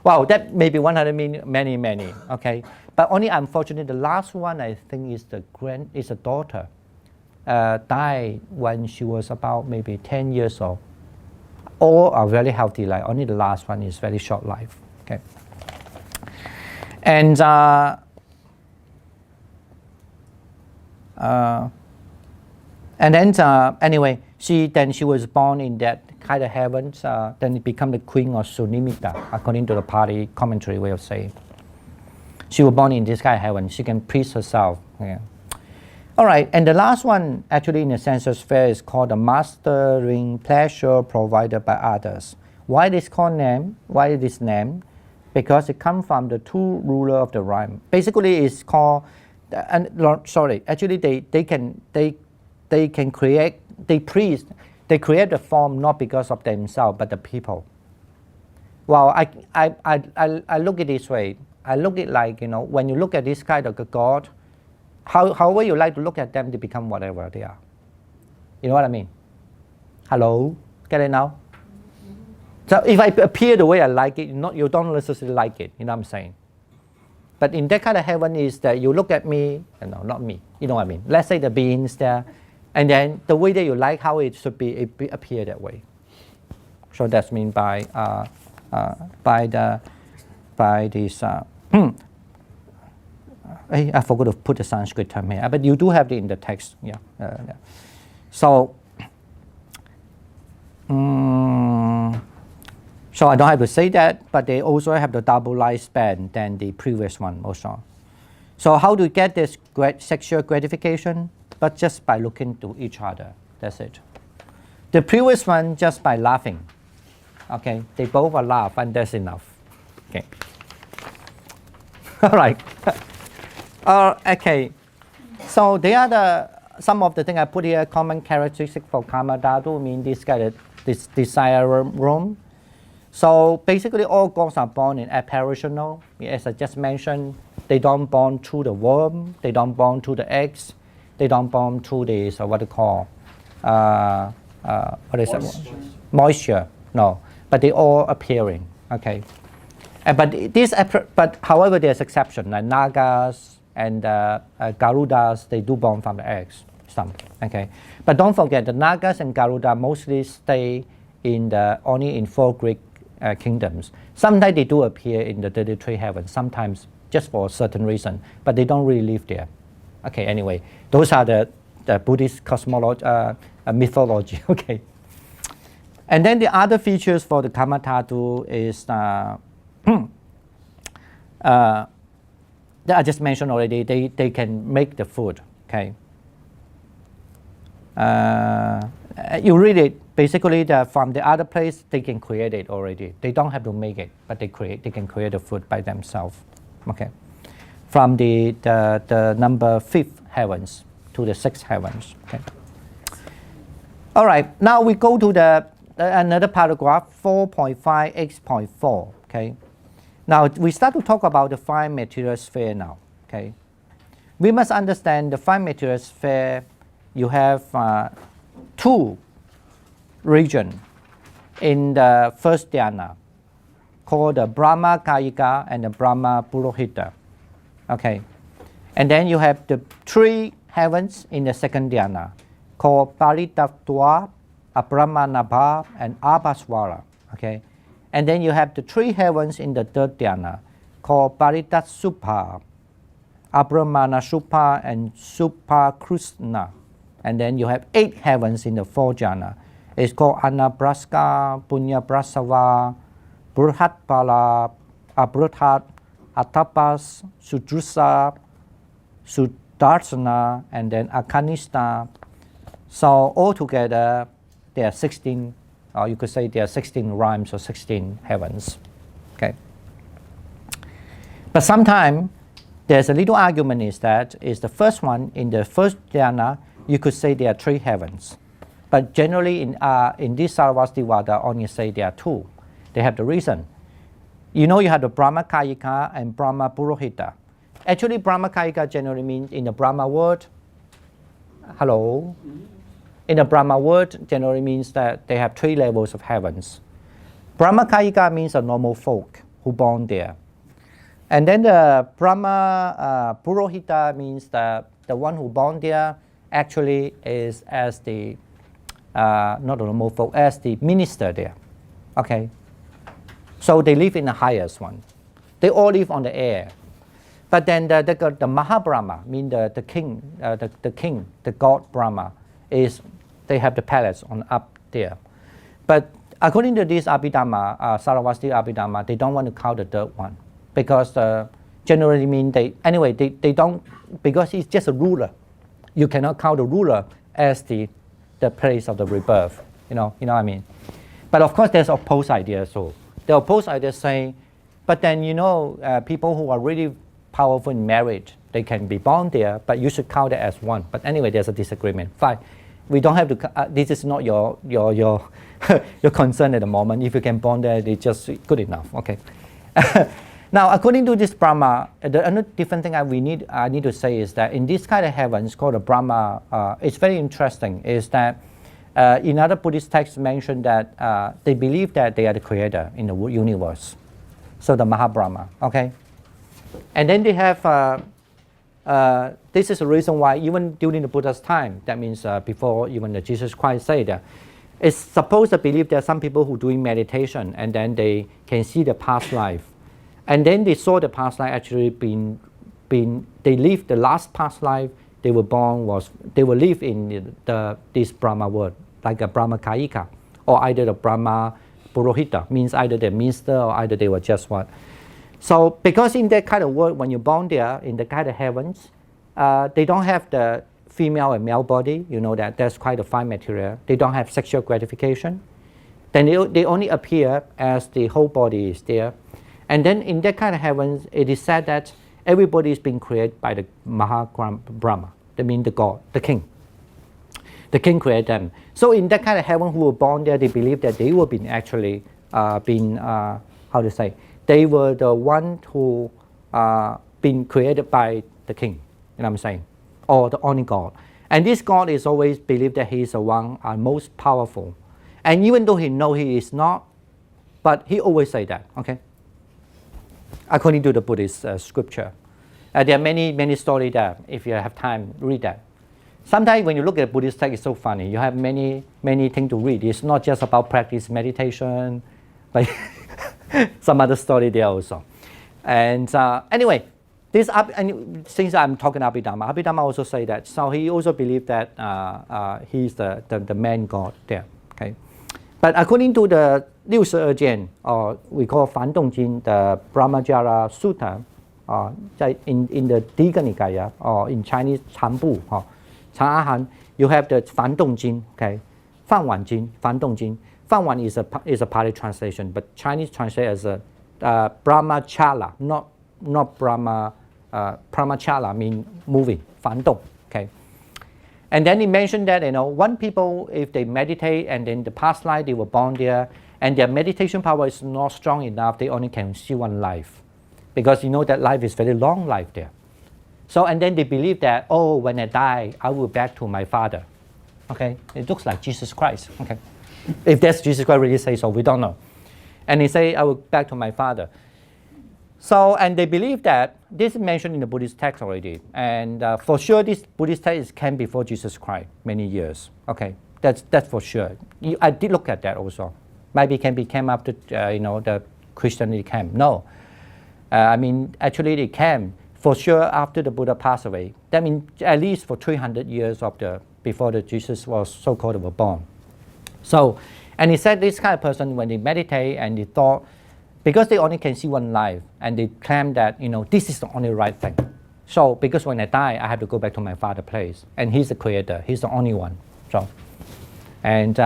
Wow, that may be 100 many, okay? But only unfortunately, the last one I think is a daughter. Died when she was about maybe 10 years old. All are very healthy life. Only the last one is very short life. Okay. And then anyway, she was born in that kind of heavens. Then it became the queen of Sunimita, according to the Pali commentary way of saying. She was born in this kind of heaven. She can please herself. Yeah. All right, and the last one, actually in the sensual sphere, is called the mastering pleasure provided by others. Why this called name? Why this name? Because it comes from the two ruler of the realm. Basically, it's called. Actually, they can create. They create the form not because of themselves but the people. Well, I look at it this way. I look at like, you know, when you look at this kind of a god. However you like to look at them, they become whatever they are. You know what I mean? Hello? Get it now? So if I appear the way I like it, you don't necessarily like it. You know what I'm saying? But in that kind of heaven is that you look at me, no, not me. You know what I mean? Let's say the beings there, and then the way that you like how it should be, it appear that way. So that's mean by this. I forgot to put the Sanskrit term here, but you do have it in the text. Yeah. So I don't have to say that, but they also have the double lifespan than the previous one also. So how do you get this sexual gratification? But just by looking to each other. That's it. The previous one just by laughing. Okay, they both are laugh and that's enough. Okay. All right. Okay, so they are some of the things I put here. Common characteristic for karma dhatu mean this desire room. So basically, all gods are born in apparitional. As I just mentioned, they don't born through the womb. They don't born through the eggs. They don't born through the what they call what is it? Moisture. No, but they all appearing. Okay, but however there's exception like nagas and Garudas, they do born from the eggs, some, okay. But don't forget, the Nagas and Garuda mostly stay only in 4 Greek kingdoms. Sometimes they do appear in the 33 heavens, sometimes just for a certain reason, but they don't really live there. Okay, anyway, those are the Buddhist cosmology, mythology, okay. And then the other features for the Kamatatu is, that I just mentioned already, they can make the food, okay. You read it, basically from the other place, they can create it already. They don't have to make it, but they can create the food by themselves, okay. From the number 5th heavens to the 6th heavens, okay. All right, now we go to another paragraph, 4.5x.4, okay. Now we start to talk about the 5 material sphere now, okay. We must understand the 5 material sphere, you have 2 regions in the first dhyana called the Brahma Kayika and the Brahma Purohita, okay. And then you have the 3 heavens in the second dhyana called Paritattva, Abramanabha, and Abhaswara, okay. And then you have the 3 heavens in the third dhyana called Paritatsupha, Abramanasupha, and Suphakrusna. And then you have 8 heavens in the fourth dhyana. It's called Anabraska, Punyabrasava, Burhatpala, Abruthat, Atapas, Sudrusa, Sudarsana, and then Akanista. So altogether, there are 16, or you could say there are 16 rhymes or 16 heavens. Okay. But sometimes there's a little argument is that is the first one in the first dhyana, you could say there are 3 heavens. But generally in this Sarvastivada only say there are 2. They have the reason. You know you have the Brahma Kayika and Brahma Purohita. Actually Brahma Kayika generally means in the Brahma word, hello? In the Brahma word generally means that they have 3 levels of heavens. Brahma Kayika means a normal folk who born there. And then the Brahma Purohita means that the one who born there actually is as the, not a normal folk, as the minister there, okay? So they live in the highest one. They all live on the air. But then the Mahabrahma, mean the king, the god Brahma, is they have the palace on up there. But according to this Abhidharma, Sarvasti Abhidharma, they don't want to count the third one because generally mean they don't, because he's just a ruler. You cannot count the ruler as the place of the rebirth. You know what I mean? But of course, there's opposed ideas. So the opposed ideas say, but then people who are really powerful in marriage, they can be born there, but you should count it as one. But anyway, there's a disagreement. Fine, we don't have to. This is not your your concern at the moment. If you can born there, it's just good enough. Okay. Now, according to this Brahma, another different thing I need to say is that in this kind of heavens called the Brahma, it's very interesting. Is that in other Buddhist texts mentioned that they believe that they are the creator in the universe. So the Mahabrahma. Okay. And then they have, this is the reason why even during the Buddha's time, that means before even the Jesus Christ said that, it's supposed to believe there are some people who are doing meditation and then they can see the past life. And then they saw the past life actually they lived the last past life they were born they will live in this Brahma world, like a Brahma Kayika, or either the Brahma Purohita, means either they're minister or either they were just what. So because in that kind of world, when you're born there, in the kind of heavens, they don't have the female and male body, you know that's quite a fine material. They don't have sexual gratification. Then they only appear as the whole body is there. And then in that kind of heavens, it is said that everybody is being created by the Mahabrahma, that means the God, the king. The king created them. So in that kind of heaven who were born there, they believe that they were being actually they were the one who been created by the king, you know what I'm saying? Or the only God. And this God is always believed that he is the one most powerful. And even though he knows he is not, but he always say that, okay? According to the Buddhist scripture. There are many stories there. If you have time, read that. Sometimes when you look at Buddhist text, it's so funny. You have many things to read. It's not just about practice meditation, but some other story there also. And anyway, since I'm talking Abhidharma also say that. So he also believed that he's the man God there. Okay, but according to the 62件 or we call 梵动经 the Brahmajara Sutta, in the Digha Nikaya or in Chinese 禅部 长阿含 you have the 梵动经 okay 梵网经 梵动经 梵网 is a Pali translation but Chinese translate as a Brahmachala not Brahmachala mean moving 梵动 okay. And then he mentioned that one people if they meditate and then the past life they were born there and their meditation power is not strong enough they only can see one life because that life is very long life there. So and then they believe that when I die I will back to my father. Okay, it looks like Jesus Christ. Okay, if that's Jesus Christ really say so, we don't know. And he say I will back to my father. So and they believe that this is mentioned in the Buddhist text already, and for sure this Buddhist text came before Jesus Christ many years. Okay, that's for sure. I did look at that also. Maybe it came after the Christianity came. No, I mean actually it came for sure after the Buddha passed away. That means at least for 300 years before the Jesus was so-called were born. So, and he said this kind of person when they meditate and they thought, because they only can see one life and they claim that this is the only right thing. So because when I die I have to go back to my father's place and he's the creator, he's the only one. So, and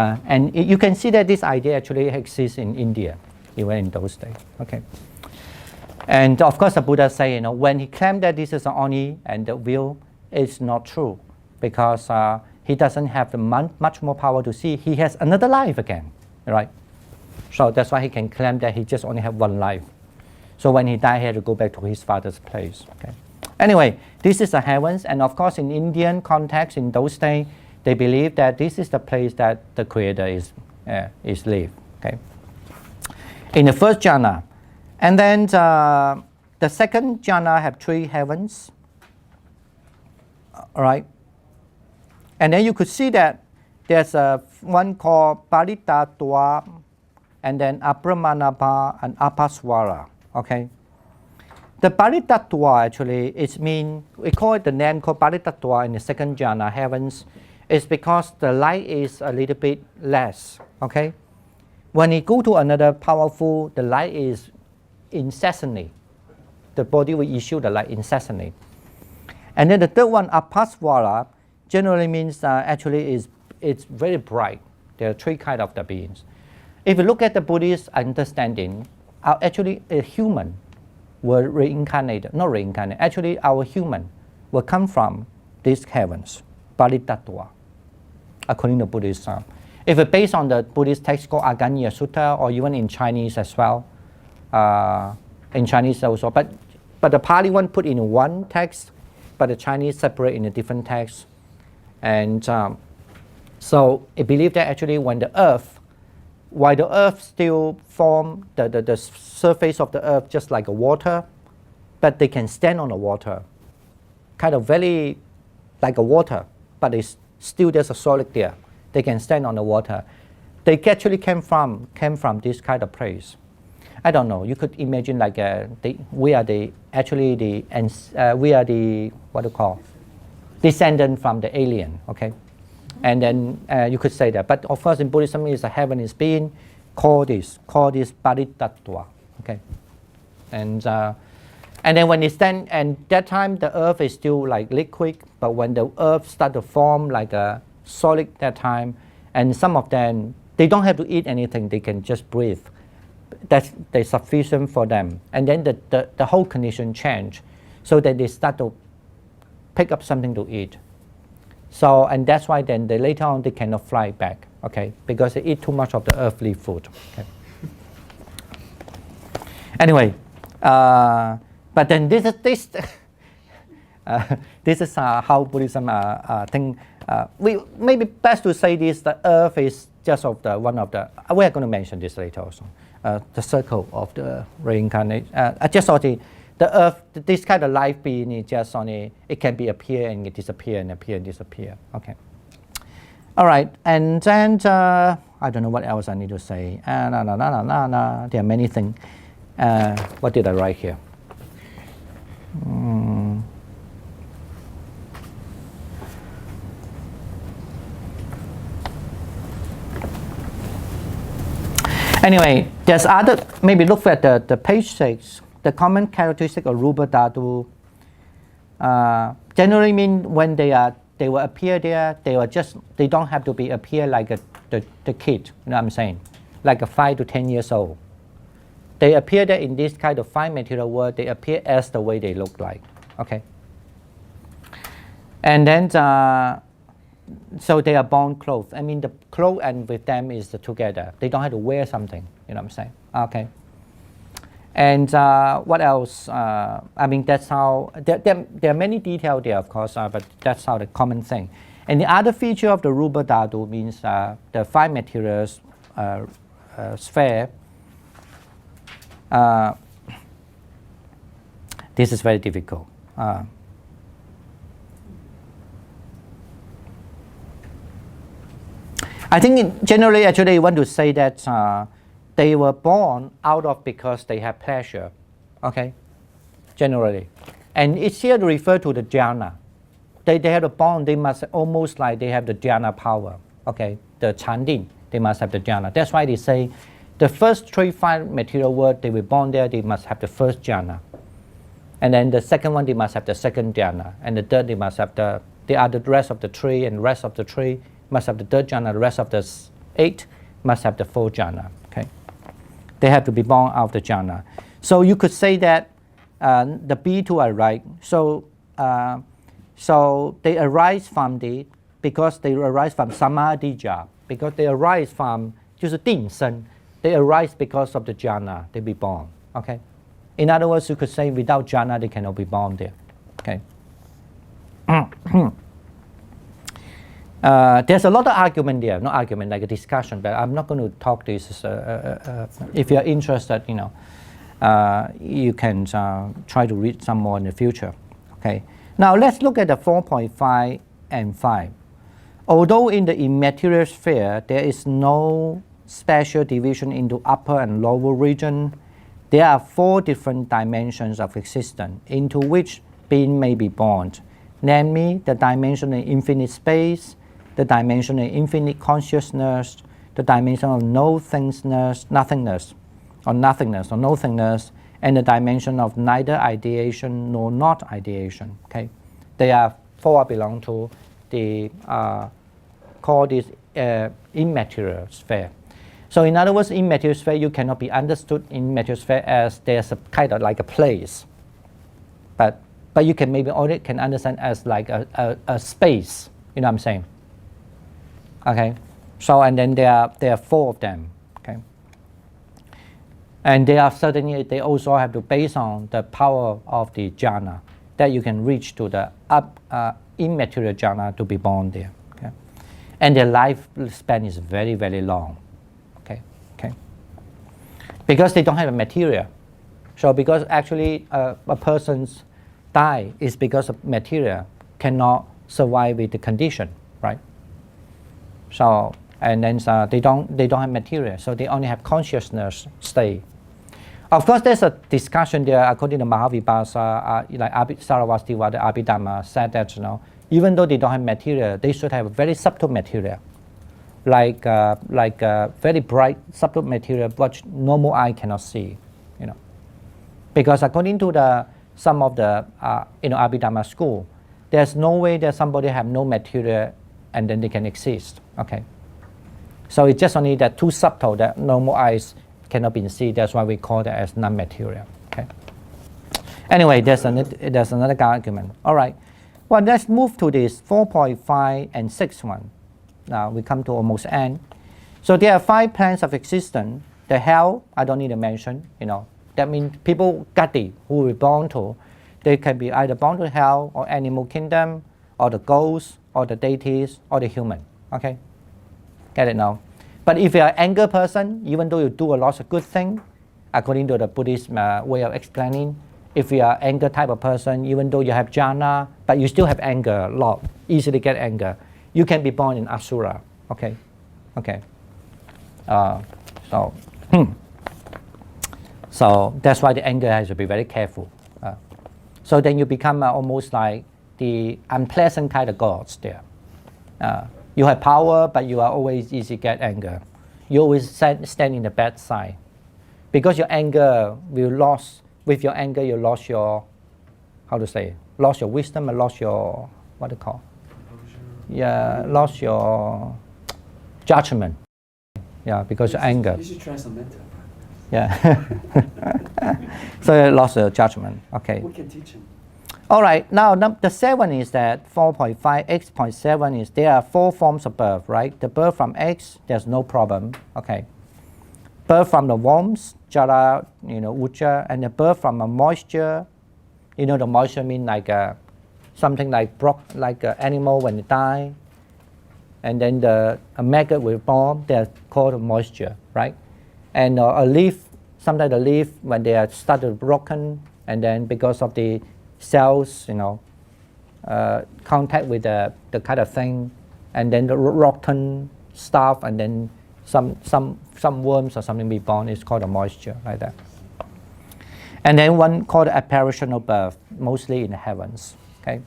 you can see that this idea actually exists in India even in those days. Okay. And of course the Buddha say, when he claimed that this is the only and the will, it's not true because he doesn't have much more power to see. He has another life again, right? So that's why he can claim that he just only have one life. So when he died, he had to go back to his father's place. Okay. Anyway, this is the heavens, and of course in Indian context in those days, they believe that this is the place that the Creator is live. Okay. In the first jhana. And then the second jhana have 3 heavens, all right? And then you could see that there's one called Paritattva, and then Apramanapa and Apaswara, okay? The Paritattva actually, we call it the name called Paritattva in the second jhana, heavens, is because the light is a little bit less, okay? When you go to another powerful, the light is incessantly. The body will issue the light incessantly. And then the third one, Apaswara, generally means actually it's very bright. There are 3 kinds of the beings. If you look at the Buddhist understanding, actually a human were reincarnated, not reincarnated, actually our human will come from these heavens, Paritattva, according to Buddhism. If it's based on the Buddhist text called Aganya Sutta, or even in Chinese as well, in Chinese also, but the Pali one put in one text, but the Chinese separate in a different text. And so it believed that actually when while the earth still form the surface of the earth just like a water, but they can stand on the water, kind of very like a water, but it's still there's a solid there. They can stand on the water. They actually came from this kind of place. I don't know. You could imagine like we are the what do you call descendant from the alien. Okay, and then you could say that. But of course, in Buddhism, is a heaven is being called this Paritattva. Okay, and then when it stand, and that time the earth is still like liquid, but when the earth start to form like a solid that time, and some of them they don't have to eat anything; they can just breathe. That's sufficient for them. And then the whole condition change, so that they start to pick up something to eat. So, and that's why then later on they cannot fly back, okay, because they eat too much of the earthly food. Okay. Anyway, but then this is how Buddhism think. We maybe best to say this: the earth is just one of the. We are going to mention this later also. The circle of the reincarnation. Just saw the The earth, this kind of life being is just only, it can be appear and it disappear and appear and disappear. Okay. All right, and then I don't know what else I need to say. There are many things. What did I write here? Anyway, there's other, maybe look at the page 6. The common characteristic of Rupa Dhatu generally mean when they will appear there, they don't have to be appear like the kid, you know what I'm saying? Like a 5 to 10 years old. They appear there in this kind of fine material world, they appear as the way they look like, okay? And then, so they are born clothed. I mean, the clothes and with them is together. They don't have to wear something, you know what I'm saying? Okay. And what else? I mean, that's how, there are many details there, of course, but that's how the common thing. And the other feature of the Rupa Dhatu means the fine materials sphere. This is very difficult. I think generally, actually, I want to say that they were born out of because they have pleasure, okay, generally. And it's here to refer to the jhana. They have a born, they must almost like they have the jhana power, okay, the chandin, they must have the jhana. That's why they say the first 3 fine material world, they were born there, they must have the first jhana. And then the second one, they must have the second jhana. And the third, they must have the rest of the 3, and the rest of the 3 must have the third jhana, the rest of the 8 must have the fourth jhana, okay. They have to be born out of the jhana. So you could say that the B2 are right. So they arise from because they arise from samadhija, because they arise from 就是定身, they arise because of the jhana, they be born, okay. In other words, you could say without jhana, they cannot be born there, okay. There's a lot of argument there, not argument, like a discussion, but I'm not going to talk this. If you're interested, you know, you can try to read some more in the future. Okay. Now let's look at the 4.5 and 5. Although in the immaterial sphere there is no special division into upper and lower region, there are 4 different dimensions of existence into which being may be born, namely the dimension of infinite space, the dimension of infinite consciousness, the dimension of nothingness, and the dimension of neither ideation nor not ideation. Okay, they are 4 belong to the call this immaterial sphere. So in other words, immaterial sphere you cannot be understood in material sphere as there's a kind of like a place, but you can maybe only can understand as like a space. You know what I'm saying? Okay, so and then there are 4 of them. Okay, and they are certainly they also have to base on the power of the jhana that you can reach to the immaterial jhana to be born there. Okay, and their lifespan is very, very long. Okay, because they don't have a material. So because actually a person's die is because of material cannot survive with the condition, right? So and then they don't have material, so they only have consciousness state. Of course, there's a discussion there according to Mahavibhasa, like Saravastivada Abhidharma said that even though they don't have material, they should have very subtle material, like very bright subtle material, which normal eye cannot see, because according to some of the Abhidharma school, there's no way that somebody have no material and then they can exist. Okay, so it's just only that too subtle that normal eyes cannot be seen. That's why we call that as non-material. Okay. Anyway, there's another argument. All right. Well, let's move to this 4.5 and 6 one. Now we come to almost end. So there are 5 planes of existence. The hell, I don't need to mention. That means people gati who were born to, they can be either born to hell or animal kingdom or the ghosts or the deities or the human. Okay, get it now? But if you're an anger person, even though you do a lot of good things, according to the Buddhist way of explaining, if you are anger type of person, even though you have jhana, but you still have anger a lot, easily get anger, you can be born in asura. Okay, okay. So that's why the anger has to be very careful. So then you become almost like the unpleasant kind of gods there. You have power, but you are always easy to get anger. You always stand in the bad side. Because your anger will lose, with your anger you lost your, how to say, lost your wisdom and lost your, what do you call? Yeah, lost your judgment. Yeah, because of anger. You should try some mental practice. Yeah. So you lost your judgment. Okay. We can teach him. All right. Now the 7 is that 4.5 x.7 is there are 4 forms of birth, right? The birth from X, there's no problem. Okay. Birth from the worms, jara, ucha, and the birth from a moisture. The moisture means like something like like an animal when it die, and then a maggot will form. They're called moisture, right? And a leaf, sometimes the leaf when they are started broken, and then because of the cells, contact with the kind of thing, and then the rotten stuff, and then some worms or something be born. It's called a moisture, like that. And then one called apparitional birth, mostly in the heavens. Okay.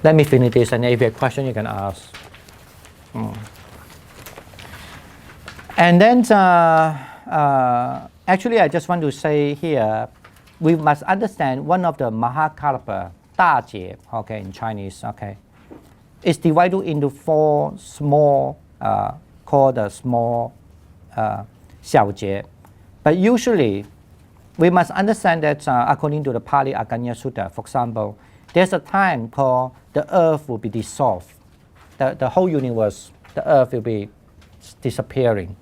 Let me finish this, and if you have a question, you can ask. And then, actually, I just want to say here, we must understand one of the Mahakalpa, 大劫, okay, in Chinese, okay, is divided into 4 small, called the small 小劫. But usually, we must understand that according to the Pali Aganya Sutta, for example, there's a time called the earth will be dissolved. The whole universe, the earth will be disappearing.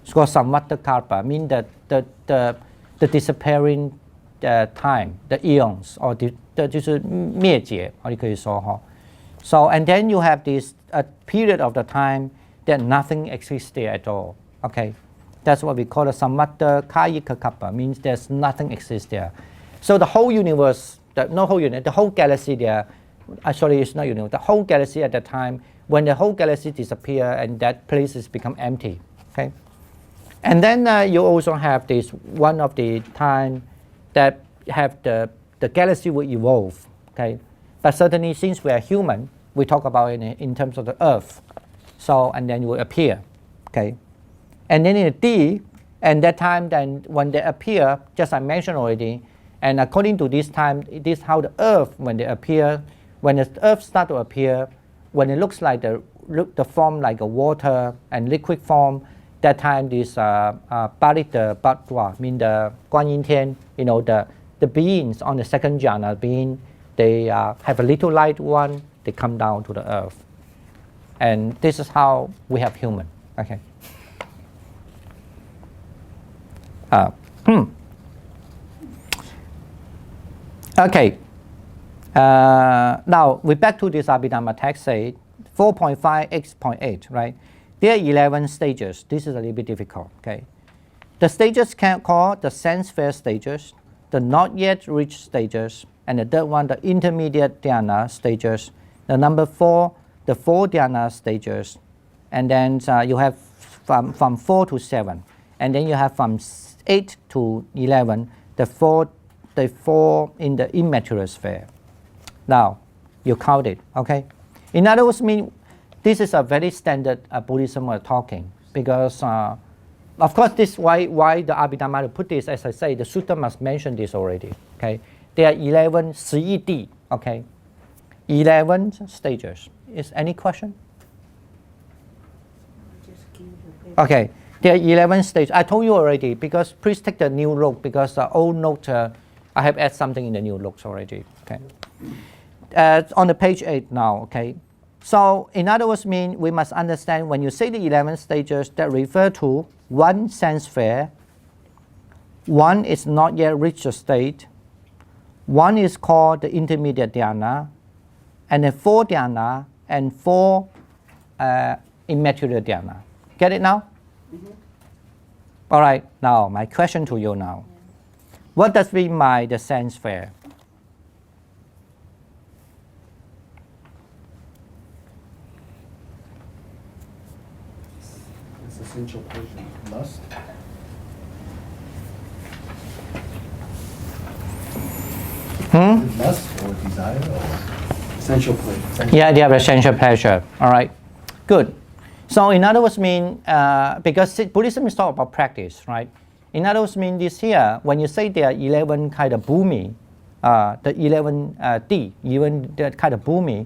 It's called Samvata Kalpa, means that the disappearing time, the eons, or 就是灭劫，你可以说哈。So and then you have this a period of the time that nothing exists there at all. Okay, that's what we call the Samvata Kayika Kalpa, means there's nothing exists there. So the whole universe, the whole galaxy there. Actually, it's not universe. The whole galaxy at that time, when the whole galaxy disappear and that place has become empty. Okay, and then you also have this one of the time that have the galaxy will evolve. Okay, but certainly since we are human, we talk about it in terms of the Earth. So and then it will appear. Okay, and then in the D, and that time then when they appear, just I mentioned already, and according to this time, this is how the Earth when they appear. When the earth starts to appear, when it looks like the form like a water and liquid form, that time this Parita Bhatwa, mean the Guan Yin Tian, the beings on the second jhana being, they have a little light one, they come down to the earth. And this is how we have human. Okay. Okay. Now we back to this Abhidharma text say 4.5 x.8, right? There are 11 stages. This is a little bit difficult. Okay, the stages can call the sense fair stages, the not yet reached stages, and the third one the intermediate dhyana stages. The number 4, the 4 dhyana stages, and then you have from 4 to 7, and then you have from 8 to 11 the 4 in the immaterial sphere. Now, you count it, okay? In other words, this is a very standard Buddhism we're talking, because, of course, this is why the Abhidharma put this, as I say, the Sutta must mention this already, okay? There are 11 11D, okay? 11 stages. Is any question? Okay, there are 11 stages. I told you already, because please take the new look, because the old note, I have added something in the new looks already, okay? On the page 8 now, okay? So, in other words, we must understand when you say the 11 stages that refer to 1 sense fair, 1 is not yet reached a state, 1 is called the intermediate dhyana, and then 4 dhyana, and 4 immaterial dhyana. Get it now? Mm-hmm. All right, now my question to you now. What does mean by the sense sphere? It's essential pleasure. Lust? Lust or desire or Essential pleasure. Yeah, they have essential pleasure. All right, good. So in other words, because Buddhism is talk about practice, right? In other words, this here, when you say there are 11 kind of bhumi, the 11 D, even the kind of bhumi,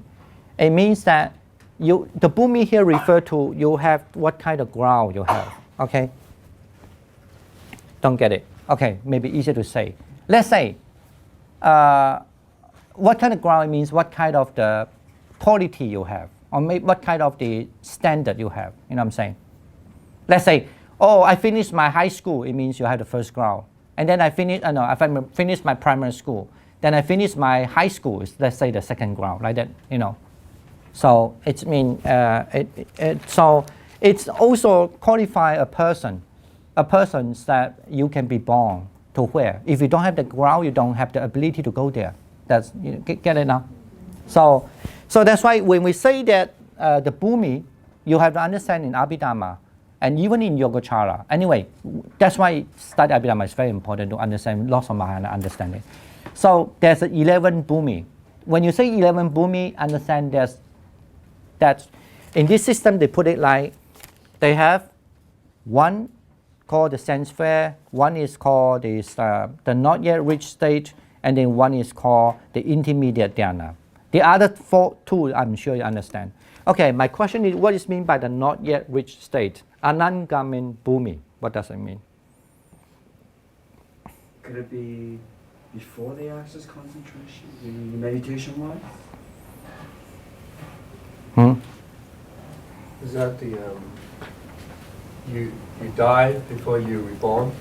it means that the bhumi here refer to you have what kind of ground you have. Okay. Don't get it. Okay, maybe easier to say. Let's say, what kind of ground means what kind of the quality you have, or maybe what kind of the standard you have. You know what I'm saying? Let's say, oh, I finished my high school. It means you have the first ground, and then I finished my primary school. Then I finished my high school. Let's say the second ground, like that. You know. So it means so it's also qualify a person that you can be born to where. If you don't have the ground, you don't have the ability to go there. That's get it now. So that's why when we say that the bhumi, you have to understand in Abhidharma and even in Yogacara. Anyway, that's why study Abhidharma is very important to understand lots of Mahayana understanding. So there's 11 bhumi. When you say 11 bhumi, understand that in this system they put it like they have one called the sense sphere, one is called the not yet reached state, and then one is called the intermediate dhyana. The other two, I'm sure you understand. Okay, my question is, what is meant by the not yet reached state? Anangamin bhumi. What does it mean? Could it be before the access concentration, in meditation-wise? Is that the you die before you're reborn?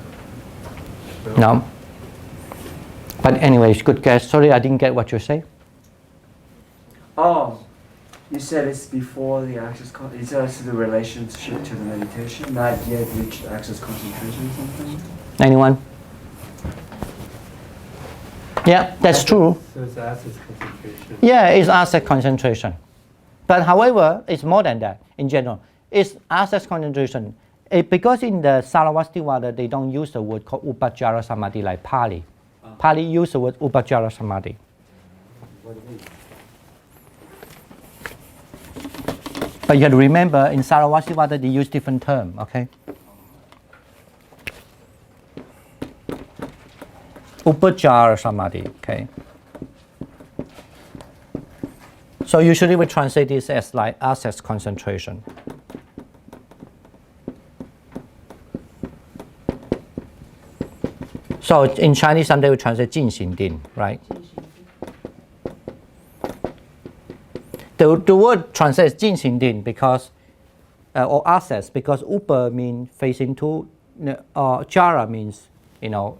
No. But anyways, good guess. Sorry, I didn't get what you say. Oh, you said it's before the access is that the relationship to the meditation, not yet reached access concentration or something? Anyone? Yeah, that's true. So it's access concentration. Yeah, it's asset concentration. But however, it's more than that in general. It's asset concentration. Because in the Sarasvativada, they don't use the word called Upajjhara Samadhi like Pali. Pali use the word Upajjhara Samadhi. What do you mean? But you have to remember, in Sarasvativada, they use different term, okay? Upajjhara Samadhi, okay? So usually we translate this as like asset concentration. So in Chinese, sometimes we translate 进行定, right? The word translates 进行定 because, or assets, because upa means facing to, jhara means,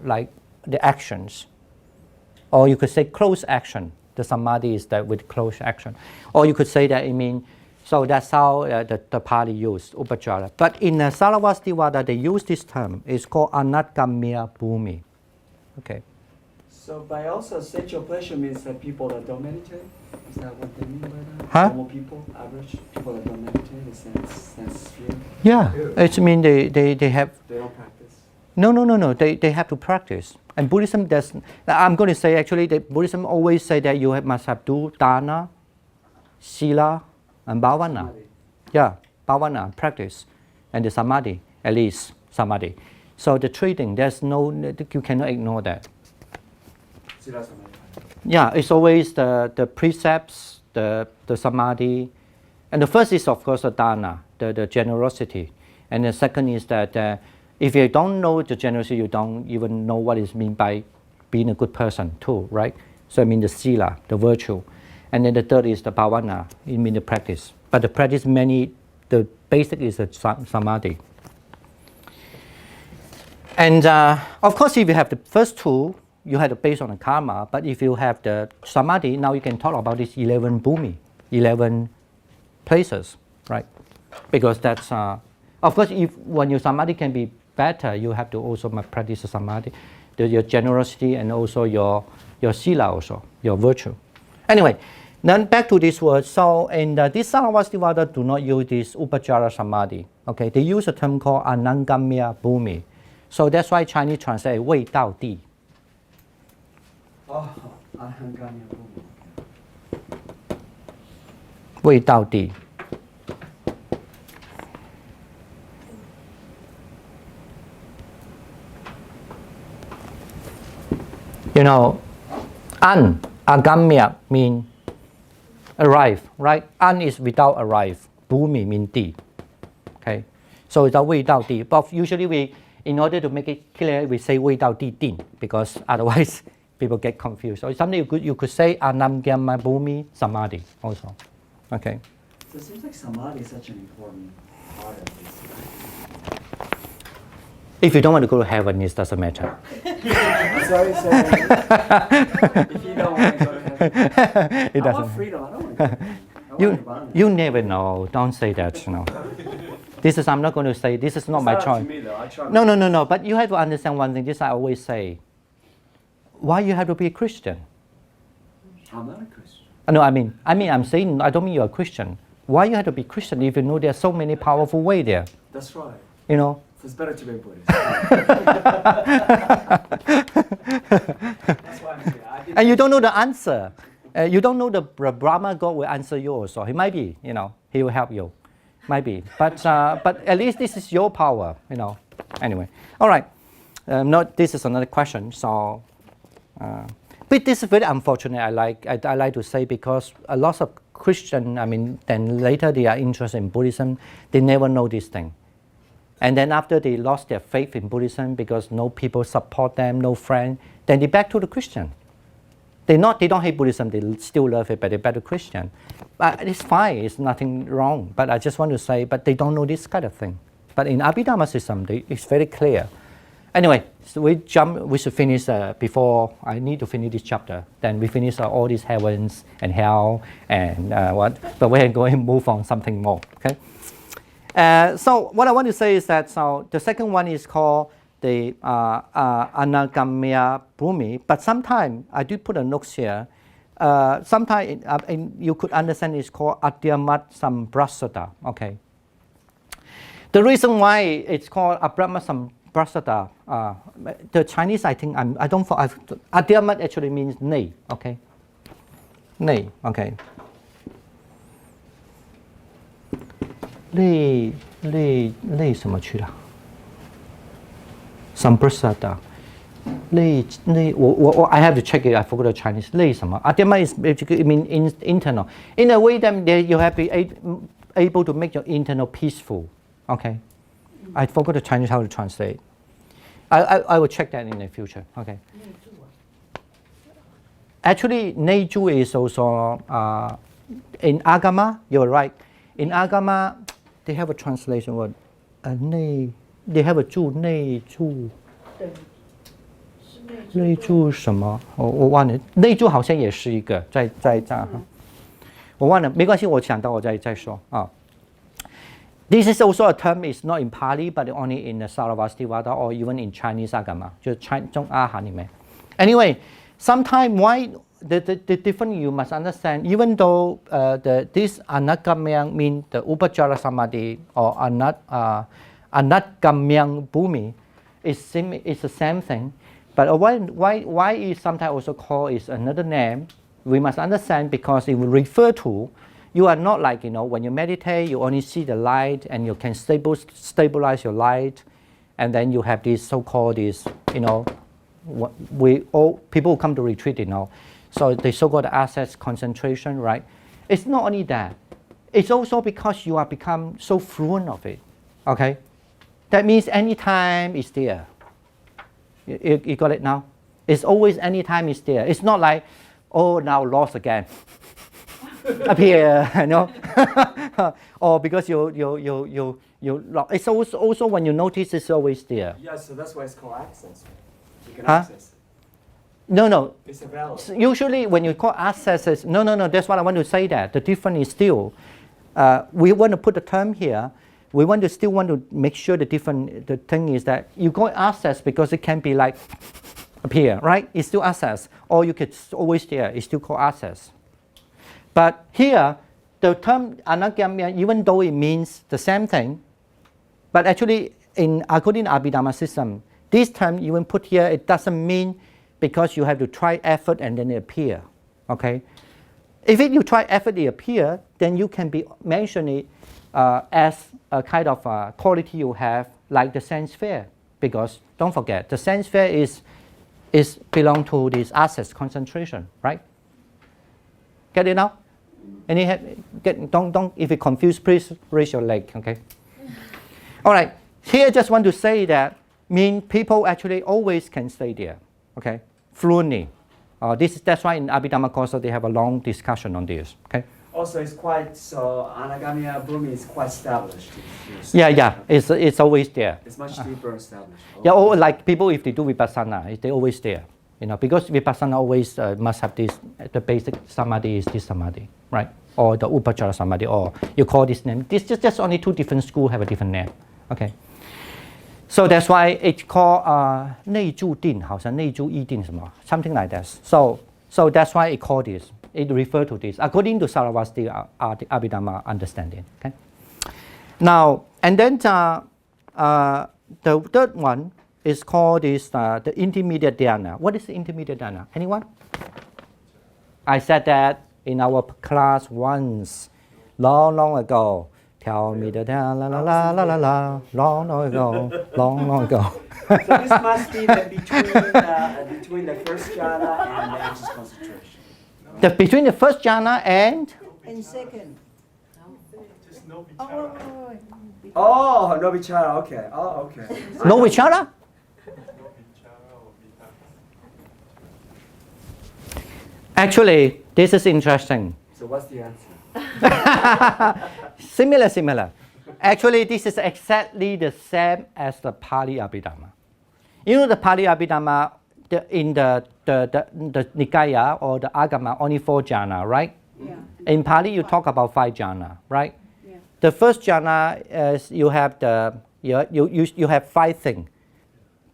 like the actions. Or you could say close action. The samadhi is that with close action. Or you could say that it means, so that's how the Pali used upajjhara. But in Sarasvativada, they use this term. It's called anatgamya bhumi. Okay. So by also essential pleasure means that people that don't meditate? Is that what they mean by that? Huh? Normal people, average people that don't meditate, the sense sphere? Yeah, it means they have. They don't practice. No. They have to practice. And Buddhism does. I'm going to say actually that Buddhism always say that you must have do dana, sila, and bhavana. Samadhi. Yeah, bhavana, practice, and the samadhi, at least samadhi. So the three things, you cannot ignore that. Sila samadhi. Yeah, it's always the precepts, the samadhi, and the first is of course the dana, the generosity, and the second is that if you don't know the generosity, you don't even know what is meant by being a good person too, right? So I mean the sila, the virtue, and then the third is the bhavana, it means the practice. But the practice the basic is the samadhi. And of course, if you have the first two, you have to base on the karma. But if you have the samadhi, now you can talk about these 11 bhumi, 11 places, right? Because that's, of course, when your samadhi can be better, you have to also practice samadhi, your generosity, and also your sila, also your virtue. Anyway, then back to this word. So in this Sarvastivada do not use this upajara samadhi. Okay, they use a term called anangamya bhumi. So that's why Chinese translate 味道地. Oh, ahanganya bhumi. 味道地. You know, agamya mean arrive, right? An is without arrive. Bhumi mean di. Okay, so it's a 味道地. But usually in order to make it clear, we say 味道地定 because otherwise people get confused. So something you could say anangamya bhumi samadhi also. Okay. So it seems like samadhi is such an important part of this. If you don't want to go to heaven, it doesn't matter. Sorry. If you don't want to go to heaven, It I doesn't. want freedom. I don't want to go to heaven. I want nirvana. You never know. Don't say that. You know. This is I'm not going to say. This is not It's my not up choice. to me, though. I try No. But you have to understand one thing. This I always say. Why you have to be a Christian? I'm not a Christian. No, I mean, I'm saying I don't mean you're a Christian. Why you have to be Christian if you know there's so many powerful ways there? That's right. You know. So it's better to be a Buddhist. That's why I'm here. And you don't know the answer. You don't know the Brahma God will answer you also. He might be, you know, he will help you. Might be. But at least this is your power, you know. Anyway. All right. This is another question. So, but this is very unfortunate, I like to say, because a lot of Christian, then later they are interested in Buddhism, they never know this thing. And then after they lost their faith in Buddhism because no people support them, no friend, then they back to the Christian. They don't hate Buddhism, they still love it, but they back to Christian. But it's fine, it's nothing wrong. But I just want to say, but they don't know this kind of thing. But in Abhidharma system, it's very clear. Anyway, so we should finish before I need to finish this chapter. Then we finish all these heavens and hell and what. But we're going to move on something more. Okay. So what I want to say is that the second one is called the anagamya bhumi. But sometimes I do put a note here. Sometimes you could understand it's called adhyamat sambrasata. Okay. The reason why it's called adhyamat sambrasata, the Chinese, I think I don't. Adhyamat actually means nei. Okay. Nei. Okay. 类什么去了 Samprasada. I have to check it. I forgot the Chinese. 类什么 Adhyama is basically mean internal. In a way, then you have to be able to make your internal peaceful. Okay. I forgot the Chinese how to translate. I will check that in the future. Okay. Actually, Neiju is also in Agama. You're right. In Agama, they have a translation word. They have a 住内住。内住什么？我忘了。内住好像也是一个，在这哈。我忘了，没关系，我想到我再说啊。This is also a term. It's not in Pali, but only in the Sarvastivada or even in Chinese Agama. 就中阿含里面。Anyway, sometimes why the difference you must understand. Even though this anagamyang mean the upajara samadhi or anagamyang bhumi is the same thing. But why is sometimes also called is another name? We must understand because it will refer to you are not like when you meditate you only see the light and you can stabilize your light, and then you have this so-called people who come to retreat so the so-called access concentration, right? It's not only that. It's also because you are become so fluent of it. Okay, that means anytime it's there. You got it now? It's always anytime it's there. It's not like, oh, now lost again. Appear, or because you lost. It's also when you notice it's always there. Yeah, so that's why it's called access. You can Huh? access it. No. It's available. So usually when you call accesses, no. That's what I want to say. That the difference is still. We want to put the term here we still want to make sure the thing is that you go access because it can be like appear, right? It's still access, or you could always there. It's still called access. But here, the term anagamya, even though it means the same thing, but actually according to Abhidharma system, this term even put here, it doesn't mean because you have to try effort and then it appear. Okay, if you try effort it appear, then you can be mentioning it as a kind of quality you have, like the sense sphere. Because don't forget, the sense sphere is belong to this access concentration, right? Get it now? Don't. If you confuse, please raise your leg. Okay. All right. Here, I just want to say that mean people actually always can stay there. Okay, fluently. That's why in Abhidharma course they have a long discussion on this. Okay. Also, it's quite so. Anagamya Bhumi is quite established. Yeah. It's always there. It's much deeper established. Yeah, or like people if they do vipassana, they always there. Because vipassana always must have this. The basic samadhi is this samadhi, right? Or the upachara samadhi, or you call this name. This just only two different schools have a different name. Okay. So that's why it's called 内住定, 好像内住一定什么, something like that. So that's why it called this. It refers to this according to Sarvasti Abhidharma understanding. Okay. Now and then the third one is called this the intermediate dhyana. What is the intermediate dhyana? Anyone? I said that in our class once, long ago. Tell me the la la la la la la, long ago, long ago. So this must be between the first jhana and the access concentration. Between the first jhana and second. Just no vichara. Oh, no vichara. Okay. Oh, okay. no vichara? No vichara or vipassana. Actually, this is interesting. So what's the answer? Similar. Actually, this is exactly the same as the Pali Abhidharma. The Pali Abhidharma in the Nikaya or the Agama only 4 jhana, right? Yeah. In Pali, you talk about 5 jhana, right? Yeah. The first jhana is you have you have 5 things.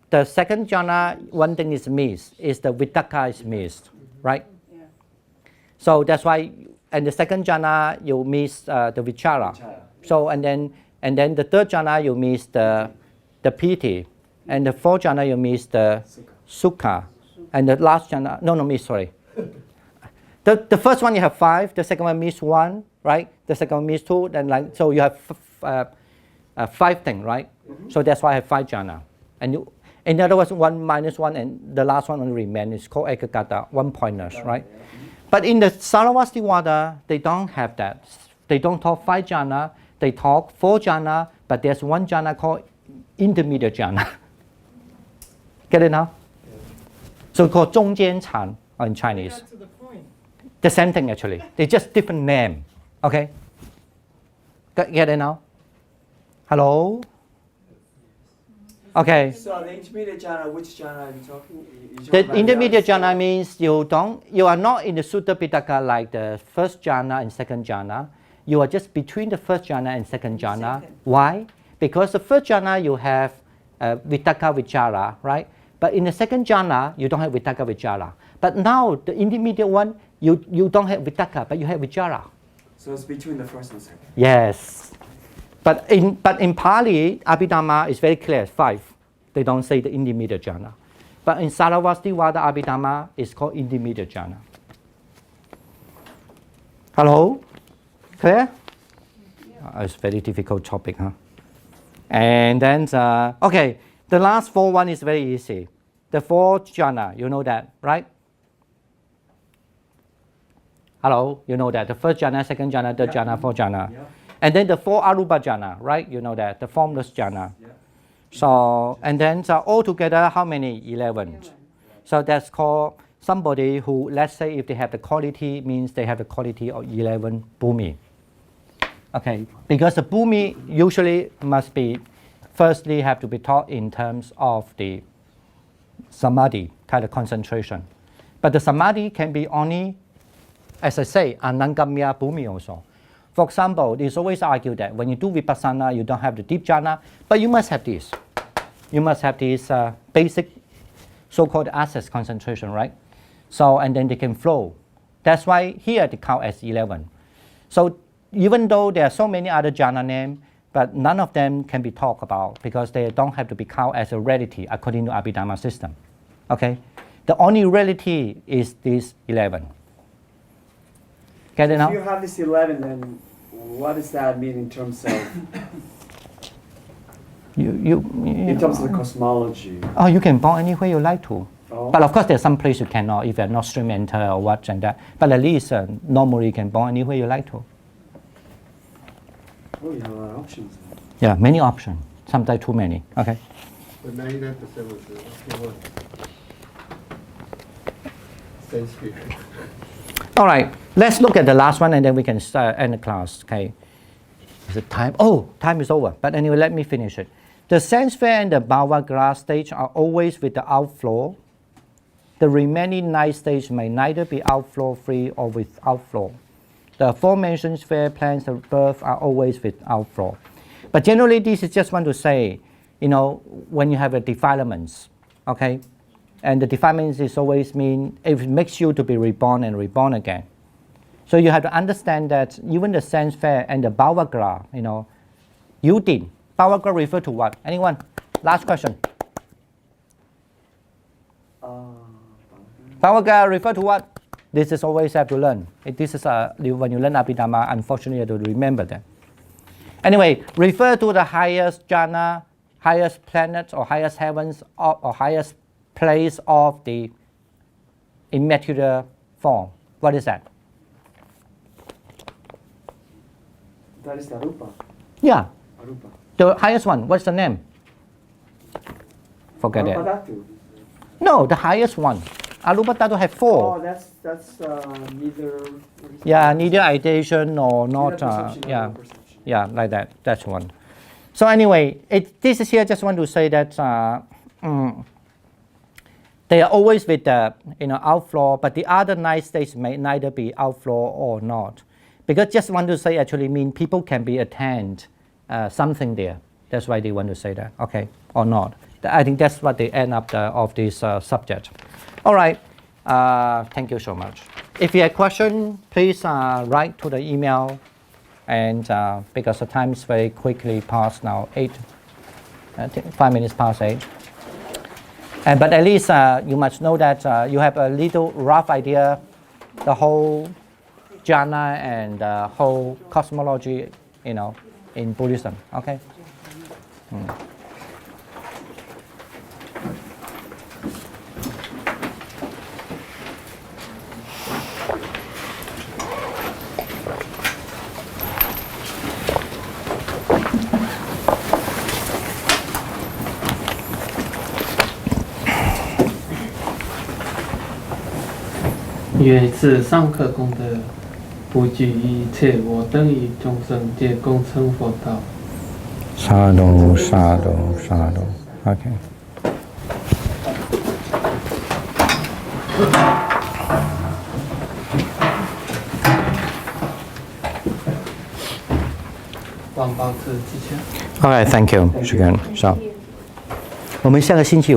The second jhana, one thing is missed, is the vitakka is missed, right? Yeah. So that's why, and the second jhana you miss the vichara. So and then the third jhana you miss the piti, and the fourth jhana you miss the sukha, and the last jhana sorry. The first one you have 5, the second one miss 1, right? The second one miss 2, then so you have 5 things, right? Mm-hmm. So that's why I have 5 jhana, and in other words 1 minus 1, and the last one only remains. It's called ekagata, 1 pointers, right? But in the Sarvastivada, they don't have that. They don't talk 5 jhana, they talk 4 jhana, but there's 1 jhana called intermediate jhana. Get it now? So called 中间禅 in Chinese. That's to the point. The same thing actually. They just different name. Okay? Get it now? Hello? Okay. So the intermediate jhana, which jhana are you talking? The intermediate jhana means you are not in the Sutta Pitaka like the first jhana and second jhana. You are just between the first jhana and second jhana. Why? Because the first jhana you have vitaka vichara, right? But in the second jhana you don't have vitaka vichara. But now the intermediate one you don't have vitaka, but you have vichara. So it's between the first and second. Yes. But in Pali, Abhidharma is very clear, 5. They don't say the intermediate jhana. But in Sarvastivada Abhidharma, it's called intermediate jhana. Hello? Clear? Yeah. It's a very difficult topic, huh? And then, okay, the last 4 one is very easy. The 4 jhana, you know that, right? Hello? You know that. The first jhana, second jhana, third jhana, 4th jhana. Yeah. And then the 4 arupa jhana, right? You know that, the formless jhana. Yeah. So, and then altogether, how many? 11. So that's called somebody who, let's say if they have the quality, means they have the quality of 11 bhumi. Okay, because the bhumi usually must be, firstly have to be taught in terms of the samadhi, kind of concentration. But the samadhi can be only, as I say, anangamya bhumi also. For example, it's always argued that when you do vipassana, you don't have the deep jhana, but you must have this. You must have this basic so-called access concentration, right? So, and then they can flow. That's why here they count as 11. So even though there are so many other jhana names, but none of them can be talked about because they don't have to be counted as a reality according to Abhidharma system. Okay? The only reality is this 11. Get it If now? you have this 11, then what does that mean in terms of in terms of the cosmology? Oh, you can born anywhere you like to. Oh. But of course, there's some place you cannot if you're not stream enter or what and that. But at least normally you can born anywhere you like to. Oh, you have a lot of options. Yeah, many options. Sometimes too many. Okay. But 99% was the Sanskrit. All right. Let's look at the last one and then we can start end the class. Okay. Is it time? Oh, time is over. But anyway, let me finish it. The sense sphere and the bhava stage are always with the outflow. The remaining 9 stages may neither be outflow free or with outflow. The aforementioned sphere plans of birth are always with outflow. But generally, this is just want to say, you know, when you have a defilements, okay, and the defilements is always mean it makes you to be reborn and reborn again. So you have to understand that even the sense sphere and the bhava, you know, you did. Bhava refer to what? Anyone? Last question. Bhava refer to what? This is always have to learn. This is when you learn Abhidharma, unfortunately you have to remember that. Anyway, refer to the highest jhana, highest planets or highest heavens or highest place of the immaterial form. What is that? That is the Arupa. Yeah, Arupa. the highest one. What's the name? Forget it. Arupadattva. No, the highest one. Arupa Dhatu have 4. Oh, that's neither. Yeah, neither ideation or not. Perception, Yeah, perception. yeah, like that. That's one. So anyway, this is here. Just want to say that they are always with the outflow, but the other 9 states may neither be outflow or not. Because just want to say actually mean people can be attained something there. That's why they want to say that. Okay, or not. I think that's what they end up of this subject. All right. Thank you so much. If you have questions, please write to the email. And because the time is very quickly past now, 8, I think 5 minutes past 8. But at least you must know that you have a little rough idea, the whole jhana and the whole cosmology, in Buddhism. Okay. Mm. 愿自上课功德，不惧一切我等与众生皆共成佛道。Sadhu, sadhu, sadhu. Okay. All right, thank you. So, 我们下个星期有